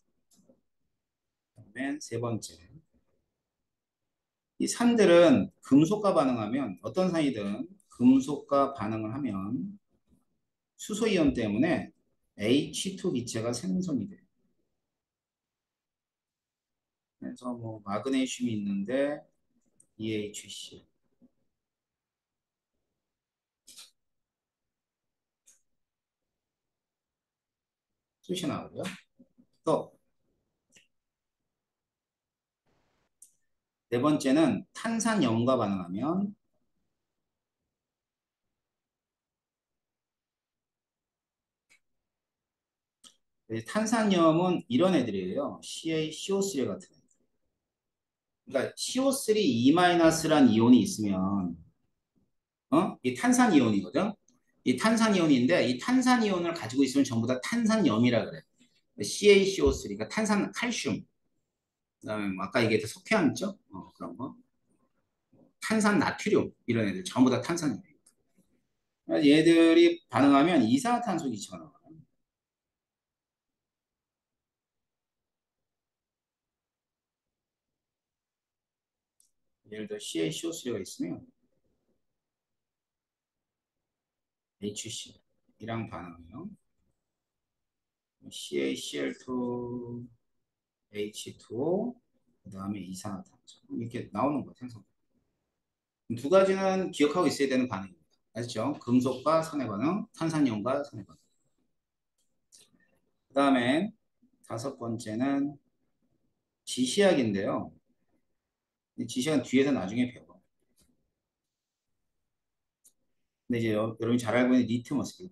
그다음에 세 번째. 이 산들은 금속과 반응하면 어떤 산이든 금속과 반응을 하면 수소이온 때문에 H2 기체가 생성이 돼요. 그래서 뭐 마그네슘이 있는데 EHC 숱이 나오고요. 또 네 번째는 탄산염과 반응하면 탄산염은 이런 애들이에요. CaCO3 같은 애들. 그러니까 CO3 2-란 이온이 있으면 이 탄산이온이거든. 이 탄산이온인데 이 탄산이온을 가지고 있으면 전부 다 탄산염이라 그래. CaCO3가 탄산 칼슘. 그다음에 뭐 아까 얘기했던 석회암 있죠? 그런 거. 탄산 나트륨 이런 애들 전부 다 탄산이에요. 얘들이 반응하면 이산화탄소 기체가 나와요. 예를 들어 CaCO3가 있으면 HC이랑 반응해요. CaCl2, H2O, 그 다음에 이산화탄소 이렇게 나오는 거예요. 생성. 두 가지는 기억하고 있어야 되는 반응입니다. 아시죠? 금속과 산의 반응, 탄산염과 산의 반응. 그 다음에 다섯 번째는 지시약인데요. 이 지시약은 뒤에서 나중에 배워. 근데 이제 여러분이 잘 알고 있는 리트머스.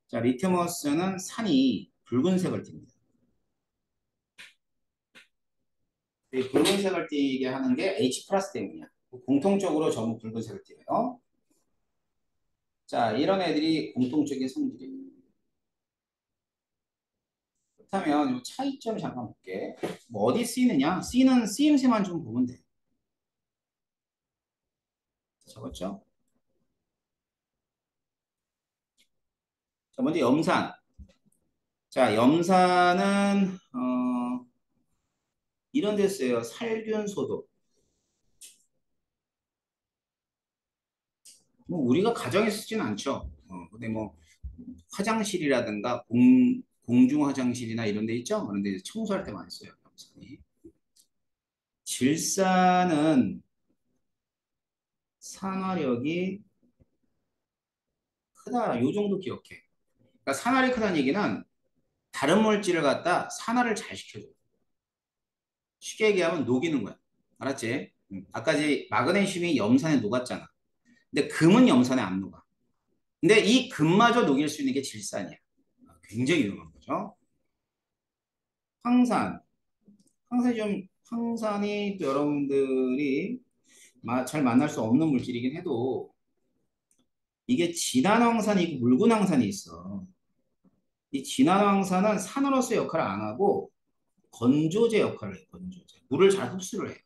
자, 리트머스는 산이 붉은색을 띱니다. 이 붉은색을 띠게 하는 게 H 플러스 때문이야. 공통적으로 전부 붉은색을 띠어요. 자, 이런 애들이 공통적인 성질이에요. 그렇다면 이 차이점 잠깐 볼게. 뭐 어디 쓰이느냐? 쓰이는 쓰임새만 좀 보면 돼. 적었죠? 자, 먼저 염산. 자, 염산은 이런 데 쓰여요. 살균 소독. 뭐 우리가 가정에 쓰지는 않죠. 근데 뭐 화장실이라든가 공중 화장실이나 이런 데 있죠? 그런 데 청소할 때 많이 써요. 염산이. 질산은 산화력이 크다. 요 정도 기억해. 그러니까 산화력이 크다는 얘기는 다른 물질을 갖다 산화를 잘 시켜줘. 쉽게 얘기하면 녹이는 거야. 알았지? 아까 지 마그네슘이 염산에 녹았잖아. 근데 금은 염산에 안 녹아. 근데 이 금마저 녹일 수 있는 게 질산이야. 굉장히 유용한 거죠. 황산. 황산이 또 여러분들이 잘 만날 수 없는 물질이긴 해도 이게 진한 황산이 있고 묽은 황산이 있어. 이 진한 황산은 산으로서 역할을 안 하고 건조제 역할을 해요. 건조제. 물을 잘 흡수를 해요.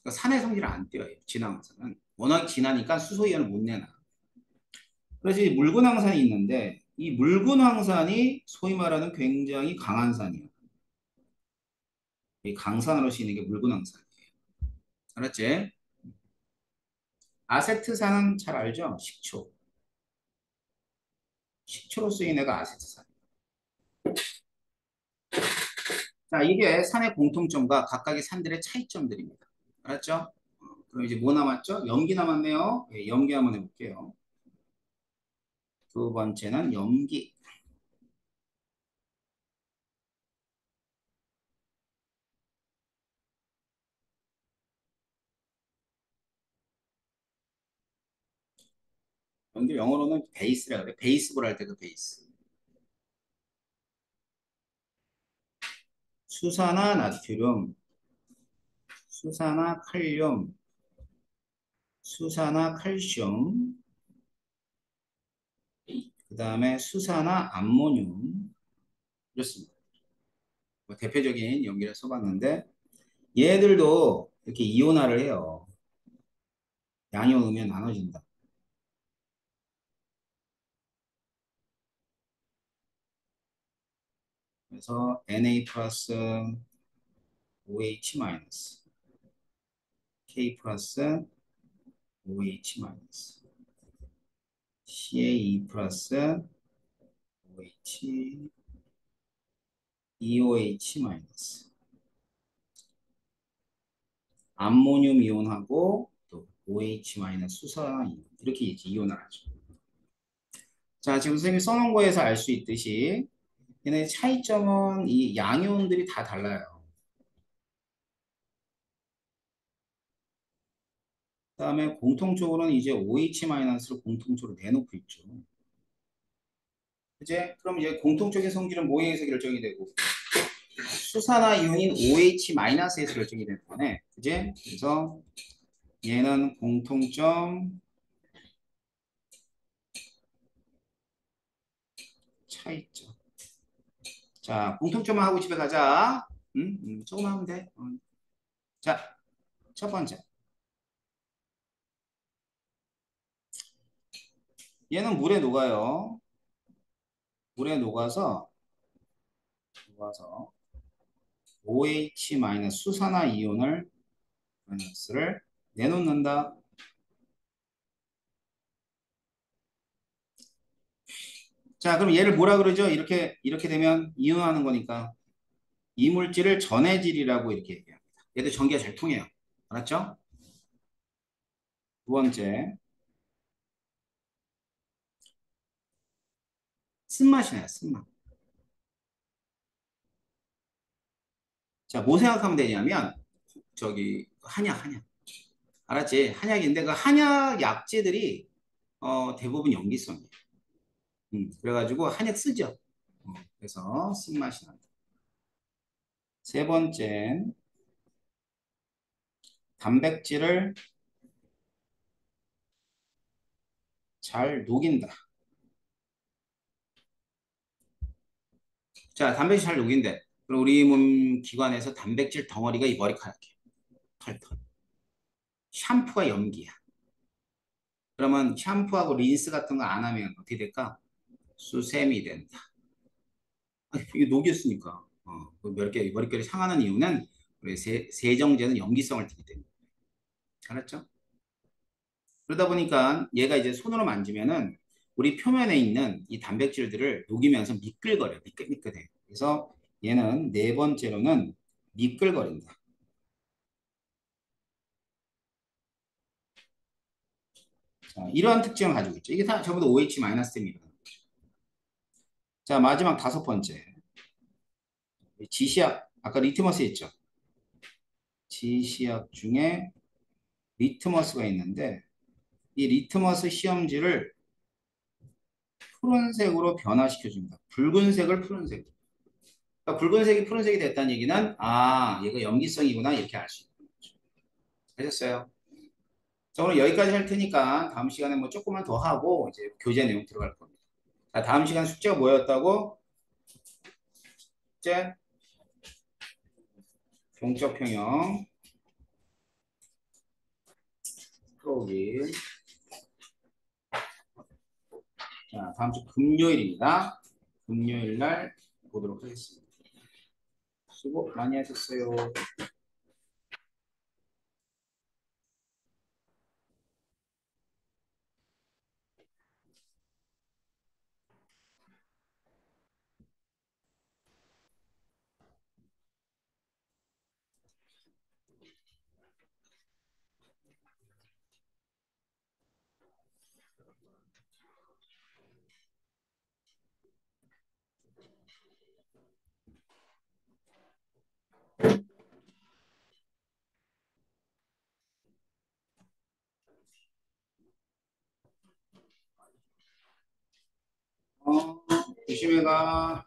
그러니까 산의 성질을 안 띄어요. 진한 황산은. 워낙 진하니까 수소이온을 못 내놔. 그래서 이 묽은 황산이 있는데 이 묽은 황산이 소위 말하는 굉장히 강한 산이에요. 이 강산으로 쓰이는 게 묽은 황산이에요. 알았지? 아세트산은 잘 알죠? 식초. 식초로 쓰인 애가 아세트산. 자, 이게 산의 공통점과 각각의 산들의 차이점들입니다. 알았죠? 그럼 이제 뭐 남았죠? 염기 남았네요. 예, 염기 한번 해볼게요. 두 번째는 염기. 염기 영어로는 베이스라 그래. 베이스볼 할 때 그 베이스. 수산화 나트륨, 수산화 칼륨, 수산화 칼슘, 그 다음에 수산화 암모늄. 이렇습니다. 뭐 대표적인 염기를 써봤는데 얘들도 이렇게 이온화를 해요. 양이 오면 나눠진다. 그래서 Na 플러스 OH 마이너스. K 플러스 OH 마이너스 CA2 플러스 OH, EOH 마이너스 암모늄 이온하고 또 OH 마이너스 수산 이온 이렇게 이제 이온을 하죠. 자, 지금 선생님이 써놓은 거에서 알 수 있듯이 얘네 차이점은 이 양이온들이 다 달라요. 그다음에 공통적으로는 이제 OH-를 공통적으로 내놓고 있죠. 이제 그럼 이제 공통적인 성질은 뭐에서 결정이 되고 수산화 이온인 OH-에서 결정이 되는 거네. 그제? 그래서 얘는 공통점 차이점. 자, 공통점만 하고 집에 가자. 조금 하면 돼. 자, 첫 번째. 얘는 물에 녹아요. 물에 녹아서 OH- 수산화 이온을 마이너스를 내놓는다. 자, 그럼 얘를 뭐라 그러죠? 이렇게 되면 이온하는 거니까 이물질을 전해질이라고 이렇게 얘기합니다. 얘도 전기가 잘 통해요. 알았죠? 두 번째, 쓴맛이 나요, 쓴맛. 자, 뭐 생각하면 되냐면 저기 한약. 알았지? 한약인데 그 한약 약재들이 대부분 염기성이에요. 그래가지고 한약 쓰죠. 그래서 쓴맛이 난다. 세 번째, 단백질을 잘 녹인다. 자, 단백질 잘 녹인대. 그럼 우리 몸 기관에서 단백질 덩어리가 이 머리카락이에요. 털. 샴푸가 염기야. 그러면 샴푸하고 린스 같은 거 안 하면 어떻게 될까? 수세미 된다. 이게 녹였으니까. 그 머릿결이 상하는 이유는 우리 세정제는 염기성을 띠기 때문에. 알았죠? 그러다 보니까 얘가 이제 손으로 만지면은 우리 표면에 있는 이 단백질들을 녹이면서 미끌거려. 미끌미끌해. 그래서 얘는 네 번째로는 미끌거린다. 자, 이러한 특징을 가지고 있죠. 이게 다 전부 다 OH-댐입니다. 자, 마지막 다섯 번째. 지시약. 아까 리트머스 있죠. 지시약 중에 리트머스가 있는데 이 리트머스 시험지를 푸른색으로 변화시켜줍니다. 붉은색을 푸른색. 그러니까 붉은색이 푸른색이 됐다는 얘기는 얘가 염기성이구나 이렇게 알 수 있는 거죠. 하셨어요? 자, 오늘 여기까지 할 테니까 다음 시간에 뭐 조금만 더 하고 이제 교재 내용 들어갈 겁니다. 자, 다음 시간 숙제가 뭐였다고? 숙제 동적 평형 프로그램. 자, 다음 주 금요일입니다. 금요일 날 보도록 하겠습니다. 수고 많이 하셨어요. 조심해 가.